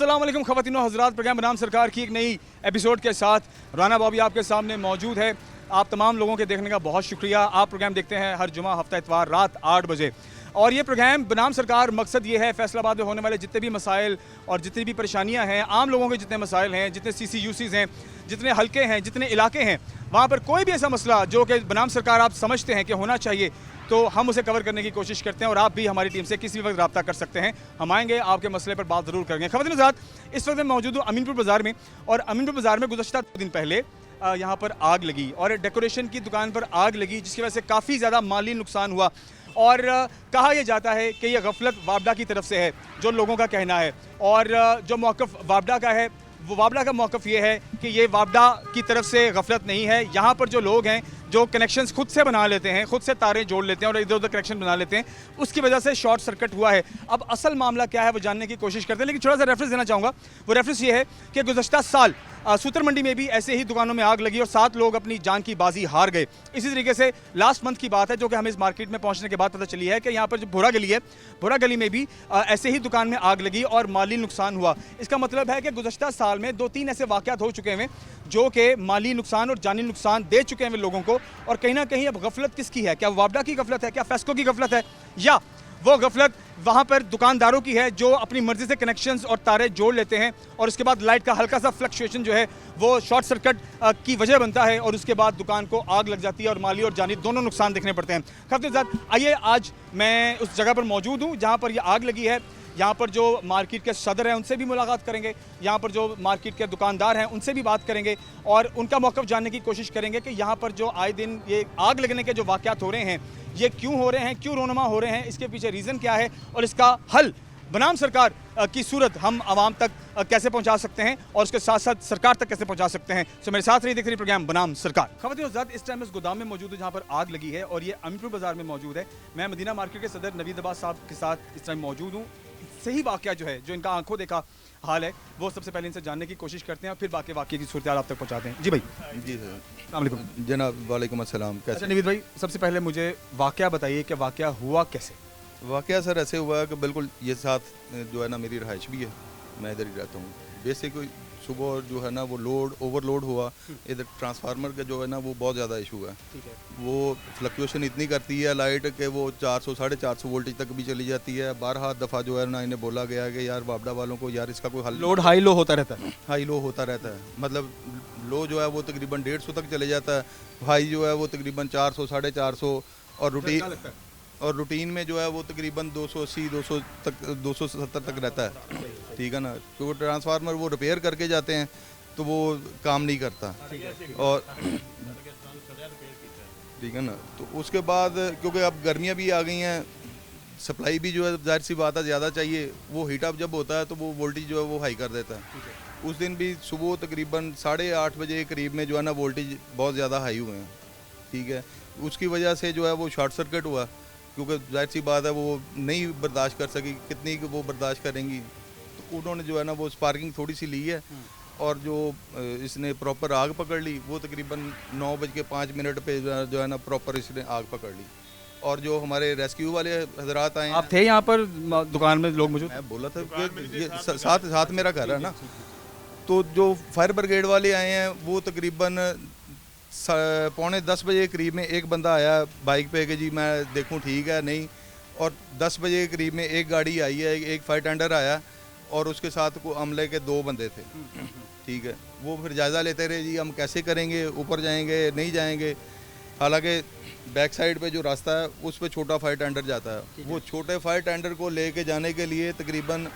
अस्सलाम वालेकुम ख़वातीन व हज़रात, प्रोग्राम बनाम सरकार की एक नई एपिसोड के साथ राना बॉबी आपके सामने मौजूद है। आप तमाम लोगों के देखने का बहुत शुक्रिया। आप प्रोग्राम देखते हैं हर जुमा हफ्ता इतवार रात 8 बजे और ये प्रोग्राम बनाम सरकार मकसद ये है फैसलाबाद में होने वाले जितने भी मसाइल और जितनी भी परेशानियां हैं, आम लोगों के जितने मसाइल हैं, जितने CCUCs हैं, जितने हल्के हैं, जितने इलाके हैं, वहाँ पर कोई भी ऐसा मसला जो कि बनाम सरकार आप समझते हैं कि होना चाहिए तो हम उसे कवर करने की कोशिश करते हैं और आप भी हमारी टीम से किसी भी वक्त रब्ता कर सकते हैं। हम आएंगे, आपके मसले पर बात ज़रूर करेंगे। ख़वातीन हज़रात, इस वक्त मैं मौजूद हूँ अमीनपुर बाज़ार में और अमीनपुर बाज़ार में गुज़श्ता 2 दिन पहले यहाँ पर आग लगी और डेकोरेशन की दुकान पर आग लगी, जिसकी वजह से काफ़ी ज़्यादा माली नुकसान हुआ और कहा यह जाता है कि यह गफलत वापडा की तरफ से है, जो लोगों का कहना है। और जो मौक़िफ़ वापडा का है, वो वापडा का मौक़िफ़ ये है कि ये वापडा की तरफ से गफलत नहीं है। यहाँ पर जो लोग हैं जो कनेक्शंस खुद से बना लेते हैं, खुद से तारें जोड़ लेते हैं और इधर उधर कनेक्शन बना लेते हैं, उसकी वजह से शॉर्ट सर्किट हुआ है। अब असल मामला क्या है वो जानने की कोशिश करते हैं, लेकिन थोड़ा सा रेफरेंस देना चाहूँगा। वो रेफरेंस ये है कि गुज़श्ता साल सूतर मंडी में भी ऐसे ही दुकानों में आग लगी और 7 लोग अपनी जान की बाजी हार गए। इसी तरीके से लास्ट मंथ की बात है जो कि हमें इस मार्केट में पहुंचने के बाद पता चली है कि यहाँ पर जो भोरा गली है, भोरा गली में भी ऐसे ही दुकान में आग लगी और माली नुकसान हुआ। इसका मतलब है कि गुज़श्ता साल में 2-3 ऐसे वाक़यात हो चुके हैं जो कि माली नुकसान और जानी नुकसान दे चुके हैं लोगों को। और कहीं ना कहीं अब गफलत किसकी है? क्या वापडा की गफलत है? क्या फेस्को की गफलत है? या वो गफलत वहाँ पर दुकानदारों की है जो अपनी मर्जी से कनेक्शंस और तारे जोड़ लेते हैं और उसके बाद लाइट का हल्का सा फ्लक्चुएशन जो है वो शॉर्ट सर्किट की वजह बनता है और उसके बाद दुकान को आग लग जाती है और माली और जानी दोनों नुकसान देखने पड़ते हैं। ख़वातीन साहब, आइए आज मैं उस जगह पर मौजूद हूँ जहाँ पर यह आग लगी है। यहाँ पर जो मार्केट के सदर हैं उनसे भी मुलाकात करेंगे, यहाँ पर जो मार्केट के दुकानदार हैं उनसे भी बात करेंगे और उनका मौक़िफ़ जानने की कोशिश करेंगे कि यहाँ पर जो आए दिन ये आग लगने के जो वाक़यात हो रहे हैं ये क्यों हो रहे हैं, क्यों रोनुमा हो रहे हैं, इसके पीछे रीज़न क्या है और इसका हल बनाम सरकार की सूरत हम आवाम तक कैसे पहुंचा सकते हैं और उसके साथ साथ सरकार तक कैसे पहुंचा सकते हैं। तो मेरे साथ रही देख रही प्रोग्राम बनाम सरकार। ख़वातीन हज़रात, इस टाइम इस गोदाम में मौजूद हूँ जहाँ पर आग लगी है और ये अमीनपुर बाज़ार में मौजूद है। मैं मदीना मार्केट के सदर नवीद अब्बास साहब के साथ इस टाइम मौजूद हूँ। सही वाक़या जो है, जो इनका आंखों देखा हाल है, वो सबसे पहले इनसे जानने की कोशिश करते हैं और फिर बाकी वाक़ये की सूरत आप तक पहुँचाते हैं। जी भाई। जी सर, अस्सलाम वालेकुम जनाब। वालेकुम अस्सलाम। अच्छा कैसे? नवीद भाई, सबसे पहले मुझे वाक़या बताइए कि वाक़या हुआ कैसे? वाक़या सर ऐसे हुआ कि बिल्कुल ये साथ जो है ना मेरी रहाइश भी है, मैं इधर ही रहता हूँ। बेसिक सुबह जो है ना वो ओवरलोड हुआ, इधर ट्रांसफार्मर का जो है ना वो बहुत ज़्यादा इशू है। ठीक है। वो फ्लक्चुएशन इतनी करती है लाइट कि वो 400 450 वोल्टेज तक भी चली जाती है। 12 दफ़ा जो है ना इन्हें बोला गया है कि यार वापडा वालों को यार इसका कोई हल। लोड हाई लो होता रहता है। हाई लो होता रहता है, मतलब लो जो है वो तकरीबन 150 तक चले जाता है, हाई जो है वो तकरीबन 400 450 और रूटीन में जो है वो तकरीबन 280 200 तक 270 तक रहता है। ठीक है ना, क्योंकि ट्रांसफार्मर वो रिपेयर करके जाते हैं तो वो काम नहीं करता। और ठीक है ना, तो उसके बाद क्योंकि अब गर्मियाँ भी आ गई हैं, सप्लाई भी जो है जाहिर सी बात है ज़्यादा चाहिए, वो हीट अप जब होता है तो वो वोल्टेज जो है वो हाई कर देता है। उस दिन भी सुबह तकरीबन 8:30 बजे के करीब में जो है ना वोल्टेज बहुत ज़्यादा हाई हुए हैं। ठीक है, उसकी वजह से जो है वो शॉर्ट सर्किट हुआ, क्योंकि जाहिर सी बात है वो नहीं बर्दाश्त कर सकी, कितनी वो बर्दाश्त करेंगी। तो उन्होंने जो है ना वो स्पार्किंग थोड़ी सी ली है और जो इसने प्रॉपर आग पकड़ ली वो तकरीबन 9:05 पे जो है ना प्रॉपर इसने आग पकड़ ली। और जो हमारे रेस्क्यू वाले हजरात आए, आप थे यहाँ पर दुकान में लोग मौजूद? मैं बोला था कि ये साथ मेरा घर है ना, तो जो फायर ब्रिगेड वाले आए हैं वो तकरीबन 9:45 बजे के करीब में एक बंदा आया बाइक पे कि जी मैं देखूं ठीक है नहीं, और 10 बजे के करीब में एक गाड़ी आई है, एक फायर टेंडर आया और उसके साथ को अमले के 2 बंदे थे। ठीक है, वो फिर जायज़ा लेते रहे जी हम कैसे करेंगे, ऊपर जाएंगे नहीं जाएंगे। हालांकि बैक साइड पे जो रास्ता है उस पे छोटा फायर टेंडर जाता है, वो छोटे फायर टेंडर को लेके जाने के लिए तकरीबन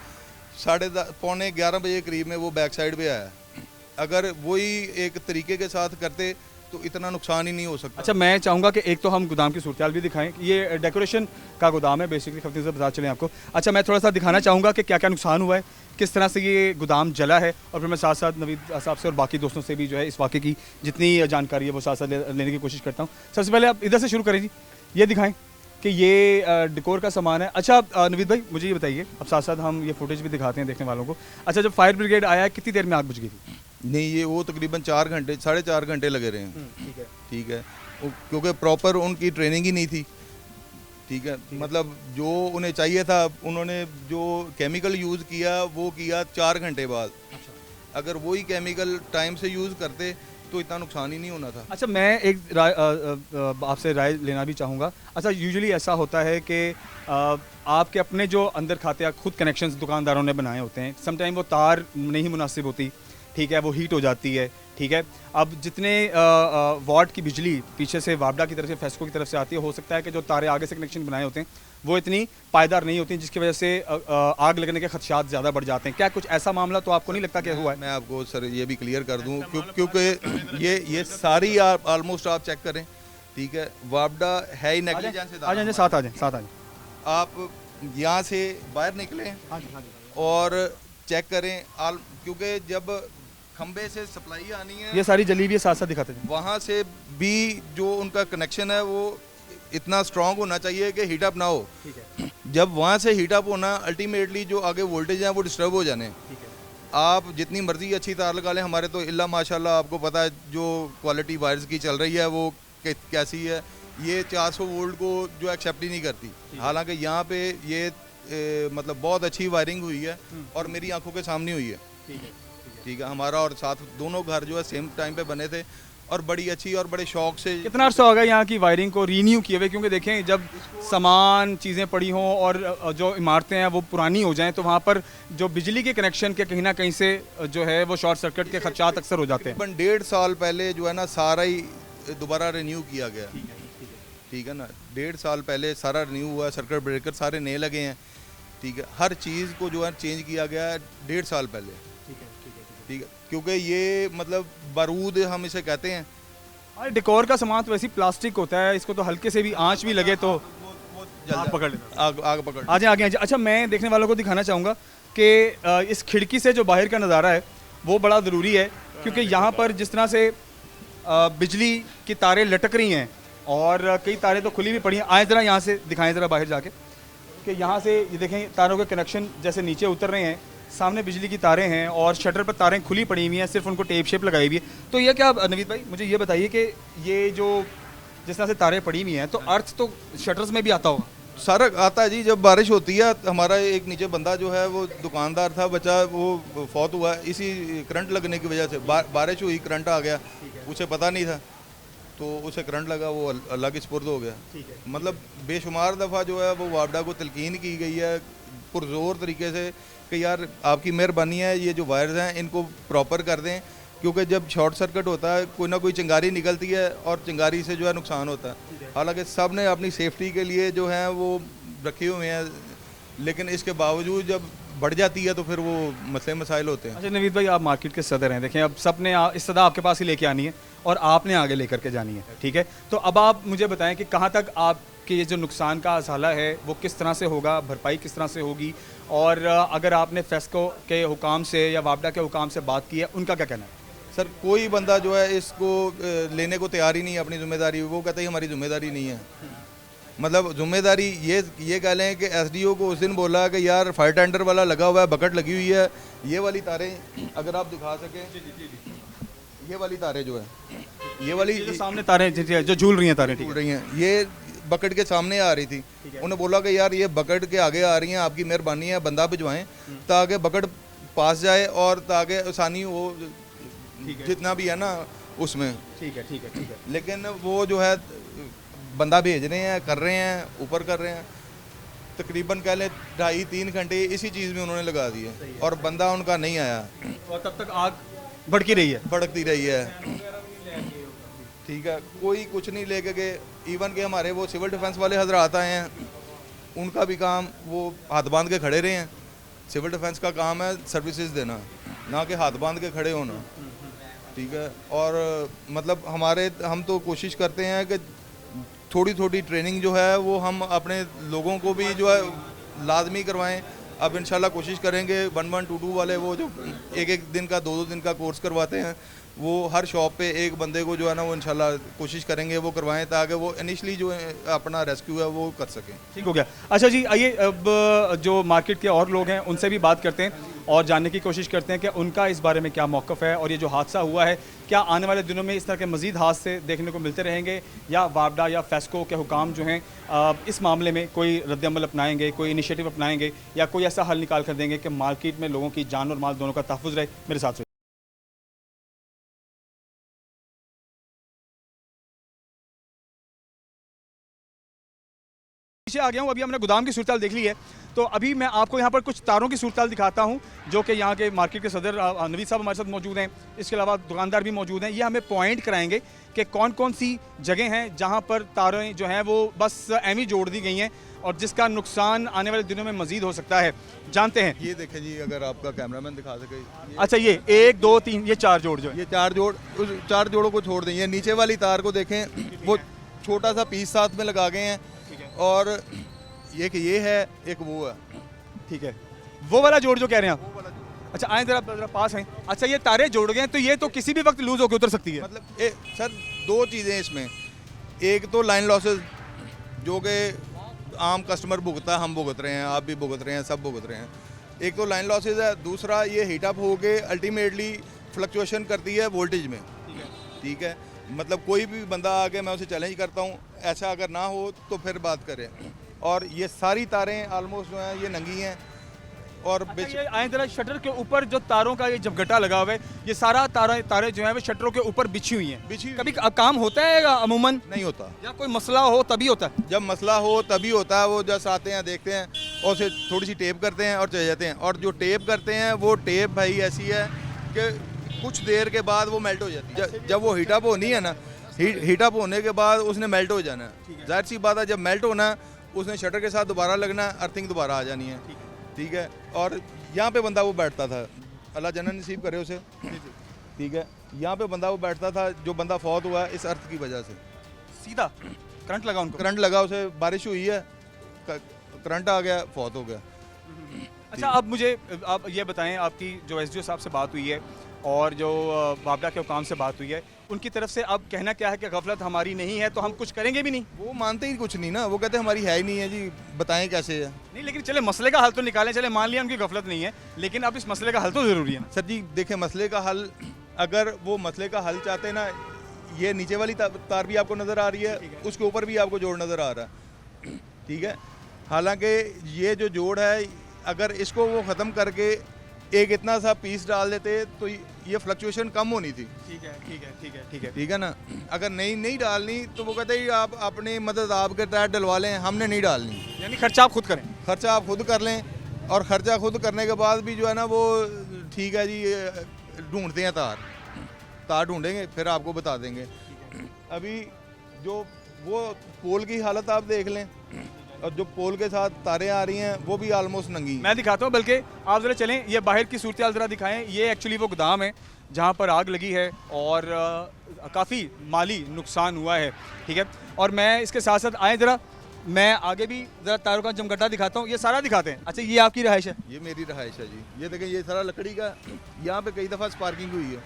10:30-11 बजे के करीब में वो बैक साइड पे आया। अगर वही एक तरीके के साथ करते तो इतना नुकसान ही नहीं हो सकता। अच्छा, मैं चाहूँगा कि एक तो हम गोदाम की सूरत भी दिखाएं। ये डेकोरेशन का गोदाम है बेसिकली, ख़वातीन से बता चलें आपको। अच्छा, मैं थोड़ा सा दिखाना चाहूँगा कि क्या क्या नुकसान हुआ है, किस तरह से ये गोदाम जला है और फिर मैं साथ साथ नवीद साहब से और बाकी दोस्तों से भी जो है इस वाक़े की जितनी जानकारी है वो साथ साथ लेने की कोशिश करता हूँ। सबसे पहले आप इधर से शुरू करें जी, ये दिखाएँ कि ये डेकोर का सामान है। अच्छा नवीद भाई, मुझे ये बताइए, अब साथ साथ हम ये फुटेज भी दिखाते हैं देखने वालों को। अच्छा, जब फायर ब्रिगेड आया कितनी देर में आग बुझ गई थी? नहीं, ये वो तकरीबन 4-4.5 घंटे लगे रहे हैं। ठीक है। ठीक है, क्योंकि प्रॉपर उनकी ट्रेनिंग ही नहीं थी। ठीक है, मतलब जो उन्हें चाहिए था उन्होंने जो केमिकल यूज़ किया वो किया 4 घंटे बाद। अगर वही केमिकल टाइम से यूज़ करते तो इतना नुकसान ही नहीं होना था। अच्छा, मैं एक आपसे राय लेना भी चाहूँगा। अच्छा, यूजुअली ऐसा होता है कि आपके अपने जो अंदर खाते या खुद कनेक्शंस दुकानदारों ने बनाए होते हैं, समटाइम वो तार नहीं मुनासिब होती, ठीक है, वो हीट हो जाती है, ठीक है। अब जितने वाट की बिजली पीछे से वापडा की तरफ से, फेस्को की तरफ से आती है, हो सकता है कि जो तारे आगे से कनेक्शन बनाए होते हैं वो इतनी पायदार नहीं होती, जिसकी वजह से आग लगने के खदशात ज़्यादा बढ़ जाते हैं। क्या कुछ ऐसा मामला तो आपको नहीं लगता कि हुआ है? मैं आपको सर ये भी क्लियर कर दूं, क्योंकि ये सारी ऑलमोस्ट आप चेक करें, ठीक है, वापडा है ही नेग्लिजेंस। आ जाए, साथ आ जाए। आप यहाँ से बाहर निकलें और चेक करें, क्योंकि जब खंबे से सप्लाई आनी है, ये सारी जली भी साथ साथ दिखाते हैं, वहाँ से भी जो उनका कनेक्शन है वो इतना स्ट्रांग होना चाहिए कि हीट अप ना हो। ठीक है। जब वहाँ से हीट अप होना, अल्टीमेटली जो आगे वोल्टेज है वो डिस्टर्ब हो जाने। ठीक है। आप जितनी मर्जी अच्छी तार लगा लें, हमारे तो इल्ला माशाल्लाह आपको पता है जो क्वालिटी वायर्स की चल रही है वो कैसी है, ये 400 वोल्ट को जो एक्सेप्ट ही नहीं करती। हालांकि यहाँ पे ये मतलब बहुत अच्छी वायरिंग हुई है और मेरी आंखों के सामने हुई है। ठीक है, हमारा और साथ दोनों घर जो है सेम टाइम पे बने थे और बड़ी अच्छी और बड़े शौक से। कितना अर्सा होगा यहाँ की वायरिंग को रीन्यू किए हुए? क्योंकि देखें, जब सामान चीज़ें पड़ी हों और जो इमारतें हैं वो पुरानी हो जाएं तो वहाँ पर जो बिजली के कनेक्शन के कहीं ना कहीं से जो है वो शॉर्ट सर्किट के खदशात अक्सर हो जाते हैं। तकरीबन 1.5 साल पहले जो है ना सारा ही दोबारा रिन्यू किया गया। ठीक है ना, 1.5 साल पहले सारा रिन्यू हुआ, सर्किट ब्रेकर सारे नए लगे हैं। ठीक है, हर चीज़ को जो है चेंज किया गया है 1.5 साल पहले। ठीक है, क्योंकि ये मतलब बारूद हम इसे कहते हैं। अरे डेकोर का सामान तो वैसे ही प्लास्टिक होता है, इसको तो हल्के से भी आंच भी लगे तो आग पकड़ लेता है। आग पकड़। आगे आगे। अच्छा, मैं देखने वालों को दिखाना चाहूँगा कि इस खिड़की से जो बाहर का नज़ारा है वो बड़ा ज़रूरी है, क्योंकि यहाँ पर जिस तरह से बिजली की तारें लटक रही हैं और कई तारें तो खुली भी पड़ी हैं। आए ज़रा यहाँ से दिखाएं ज़रा बाहर जाके कि यहाँ से ये देखें तारों के कनेक्शन जैसे नीचे उतर रहे हैं, सामने बिजली की तारें हैं और शटर पर तारें खुली पड़ी हुई हैं, सिर्फ उनको टेप शेप लगाई हुई है। तो ये क्या नवीद भाई, मुझे ये बताइए कि ये जो जिस तरह से तारें पड़ी हुई हैं तो अर्थ तो शटर्स में भी आता होगा? सारा आता है जी, जब बारिश होती है। हमारा एक नीचे बंदा जो है वो दुकानदार था, बच्चा वो फौत हुआ इसी करंट लगने की वजह से। बारिश हुई, करंट आ गया, उसे पता नहीं था तो उसे करंट लगा, वो अल्लाह के सुपुर्द हो गया। मतलब बेशुमार दफ़ा जो है वो वापडा को तलकीन की गई है पुरजोर तरीके से कि यार आपकी मेहरबानी है, ये जो वायर्स हैं इनको प्रॉपर कर दें, क्योंकि जब शॉर्ट सर्किट होता है कोई ना कोई चिंगारी निकलती है और चिंगारी से जो है नुकसान होता है। हालांकि सब ने अपनी सेफ्टी के लिए जो है वो रखे हुए हैं, लेकिन इसके बावजूद जब बढ़ जाती है तो फिर वो मसले मसाइल होते हैं। अच्छा नवीद भाई, आप मार्केट के सदर हैं, देखें अब सब ने इस सदा आपके पास ही लेके आनी है और आपने आगे लेकर के जानी है, ठीक है। तो अब आप मुझे बताएं कि कहाँ तक आपके ये जो नुकसान का असाला है वो किस तरह से होगा, भरपाई किस तरह से होगी, और अगर आपने फेस्को के हुकाम से या वापडा के हुकाम से बात की है, उनका क्या कहना है? सर कोई बंदा जो है इसको लेने को तैयार ही नहीं है अपनी जिम्मेदारी। वो कहते हैं हमारी जिम्मेदारी नहीं है। मतलब जिम्मेदारी ये कह लें कि एसडीओ को उस दिन बोला कि यार फायर टेंडर वाला लगा हुआ है, बकेट लगी हुई है, ये वाली तारें अगर आप दिखा सकें, ये वाली तारें जो है, ये वाली जो सामने तारें जो झूल रही हैं, तारें झूल रही हैं, ये बकेट के सामने आ रही थी। उन्होंने बोला कि यार ये बकेट के आगे आ रही हैं, आपकी मेहरबानी है बंदा भिजवाएं ताकि बकेट पास जाए और ताकि आसानी हो जितना भी है ना उसमें। ठीक है। लेकिन वो जो है बंदा भेज रहे हैं, कर रहे हैं, ऊपर कर रहे हैं, तकरीबन कह लें 2.5-3 घंटे इसी चीज़ में उन्होंने लगा दिए और बंदा उनका नहीं आया और तब तक आग भड़की रही है, भड़कती रही है। ठीक है, कोई कुछ नहीं लेके गए। इवन के हमारे वो सिविल डिफेंस वाले हजरात आए हैं, उनका भी काम वो हाथ बांध के खड़े रहे हैं। सिविल डिफेंस का काम है सर्विसेज देना, ना कि हाथ बांध के खड़े होना। ठीक है, और मतलब हम तो कोशिश करते हैं कि थोड़ी थोड़ी ट्रेनिंग जो है वो हम अपने लोगों को भी जो है लाजमी करवाएं। अब इंशाल्लाह कोशिश करेंगे 1122 वाले वो जो एक दिन का 2 दिन का कोर्स करवाते हैं वो हर शॉप पे एक बंदे को जो है ना वो इंशाल्लाह कोशिश करेंगे वो करवाएं, ताकि वो इनिशियली जो है अपना रेस्क्यू है वो कर सकें। ठीक हो गया। अच्छा जी, आइए अब जो मार्केट के और लोग हैं उनसे भी बात करते हैं और जानने की कोशिश करते हैं कि उनका इस बारे में क्या मौक़िफ़ है, और ये जो हादसा हुआ है क्या आने वाले दिनों में इस तरह के मज़ीद हादसे देखने को मिलते रहेंगे, या वापडा या फेस्को के हुकाम जो हैं इस मामले में कोई रद्दअमल अपनाएंगे, कोई इनिशिएटिव अपनाएंगे, या कोई ऐसा हल निकाल कर देंगे कि मार्केट में लोगों की जान और माल दोनों का तहफ़्फ़ुज़ रहे। मेरे साथ पीछे आ गया हूँ। अभी हमने गोदाम की सूरत देख ली है, तो अभी मैं आपको यहाँ पर कुछ तारों की सूरत दिखाता हूँ, जो कि यहाँ के मार्केट के सदर नवीद साहब हमारे साथ मौजूद हैं। इसके अलावा दुकानदार भी मौजूद हैं। ये हमें पॉइंट कराएंगे कि कौन कौन सी जगह हैं जहाँ पर तारें जो हैं वो बस एमी जोड़ दी गई हैं और जिसका नुकसान आने वाले दिनों में मजीद हो सकता है। जानते हैं। ये देखें जी, अगर आपका कैमरामैन दिखा सके। अच्छा, ये 1 2 3 ये 4 जोड़ जो है, ये 4 जोड़, उस 4 जोड़ों को छोड़ दें। ये नीचे वाली तार को देखें, वो छोटा सा पीस साथ में लगा गए हैं, और ये है, एक वो है। ठीक है, वो वाला जोड़ जो कह रहे हैं आप। अच्छा, आए जरा पास हैं। अच्छा, ये तारे जोड़ गए हैं, तो ये तो किसी भी वक्त लूज होकर उतर सकती है। मतलब सर 2 चीज़ें इसमें, एक तो लाइन लॉसेस जो कि आम कस्टमर भुगता, हम भुगत रहे हैं, आप भी भुगत रहे हैं, सब भुगत रहे हैं। एक तो लाइन लॉसेस है, दूसरा ये हीट अप हो के अल्टीमेटली फ्लक्चुएशन करती है वोल्टेज में। ठीक है, मतलब कोई भी बंदा आके, मैं उसे चैलेंज करता हूँ, ऐसा अगर ना हो तो फिर बात करें। और ये सारी तारें ऑलमोस्ट जो हैं ये नंगी हैं। और अच्छा, ये आए जरा शटर के ऊपर जो तारों का ये जब गट्टा लगा हुआ है, ये सारा तारें जो है वो शटरों के ऊपर बिछी हुई हैं। कभी काम होता है अमूमन? नहीं होता। या कोई मसला हो तभी होता है? जब मसला हो तभी होता है। वो जस्ट आते हैं, देखते हैं और उसे थोड़ी सी टेप करते हैं और चले जाते हैं। और जो टेप करते हैं वो टेप भाई ऐसी है कि कुछ देर के बाद वो मेल्ट हो जाती है। जब वो हीटअप होनी है ना, हीटअप होने के बाद उसने मेल्ट हो जाना है। जाहिर सी बात है, जब मेल्ट होना है उसने शटर के साथ दोबारा लगना है, अर्थिंग दोबारा आ जानी है। ठीक है, और यहाँ पे बंदा वो बैठता था, अल्लाह जन्नत नसीब करे उसे। ठीक है, यहाँ पे बंदा वो बैठता था, जो बंदा फौत हुआ इस अर्थ की वजह से। सीधा करंट लगा उनको? करंट लगा उसे, बारिश हुई है, करंट आ गया, फौत हो गया। अच्छा, अब मुझे आप ये बताएं, आपकी जो एसडीओ साहब से बात हुई है और जो वापडा के हुकाम से बात हुई है, उनकी तरफ से अब कहना क्या है कि गफलत हमारी नहीं है तो हम कुछ करेंगे भी नहीं? वो मानते ही कुछ नहीं ना, वो कहते हमारी है ही नहीं है जी, बताएं कैसे है। नहीं, लेकिन चले मसले का हल तो निकालें। चले मान लिया उनकी गफलत नहीं है, लेकिन अब इस मसले का हल तो ज़रूरी है ना। सर जी देखें, मसले का हल, अगर वो मसले का हल चाहते ना, ये नीचे वाली तार भी आपको नज़र आ रही है, उसके ऊपर भी आपको जोड़ नज़र आ रहा है। ठीक है, हालांकि ये जो जोड़ है, अगर इसको वो ख़त्म करके एक इतना सा पीस डाल देते तो ये फ्लक्चुएशन कम होनी थी। ठीक है, ठीक है, ठीक है, ठीक है, ठीक है ना। अगर नहीं डालनी तो वो कहते हैं आप अपनी मदद आपके टायर डलवा लें, हमने नहीं डालनी। यानी खर्चा आप खुद करें? खर्चा आप खुद कर लें, और ख़र्चा खुद करने के बाद भी जो है ना वो ठीक है जी, ढूंढते हैं तार ढूंढेंगे, फिर आपको बता देंगे। अभी जो वो पोल की हालत आप देख लें, और जो पोल के साथ तारें आ रही हैं वो भी ऑलमोस्ट नंगी। मैं दिखाता हूँ, बल्कि आप ज़रा चलें, ये बाहर की सूरत ज़रा दिखाएं। ये एक्चुअली वो गोदाम है जहाँ पर आग लगी है और काफ़ी माली नुकसान हुआ है। ठीक है, और मैं इसके साथ साथ आए ज़रा, मैं आगे भी ज़रा तारों का जमगड्ढा दिखाता हूँ। ये सारा दिखाते हैं। अच्छा, ये आपकी रहाइश है? ये मेरी रहाइश है जी। ये देखें, ये सारा लकड़ी का, यहाँ पे कई दफ़ा स्पार्किंग हुई है।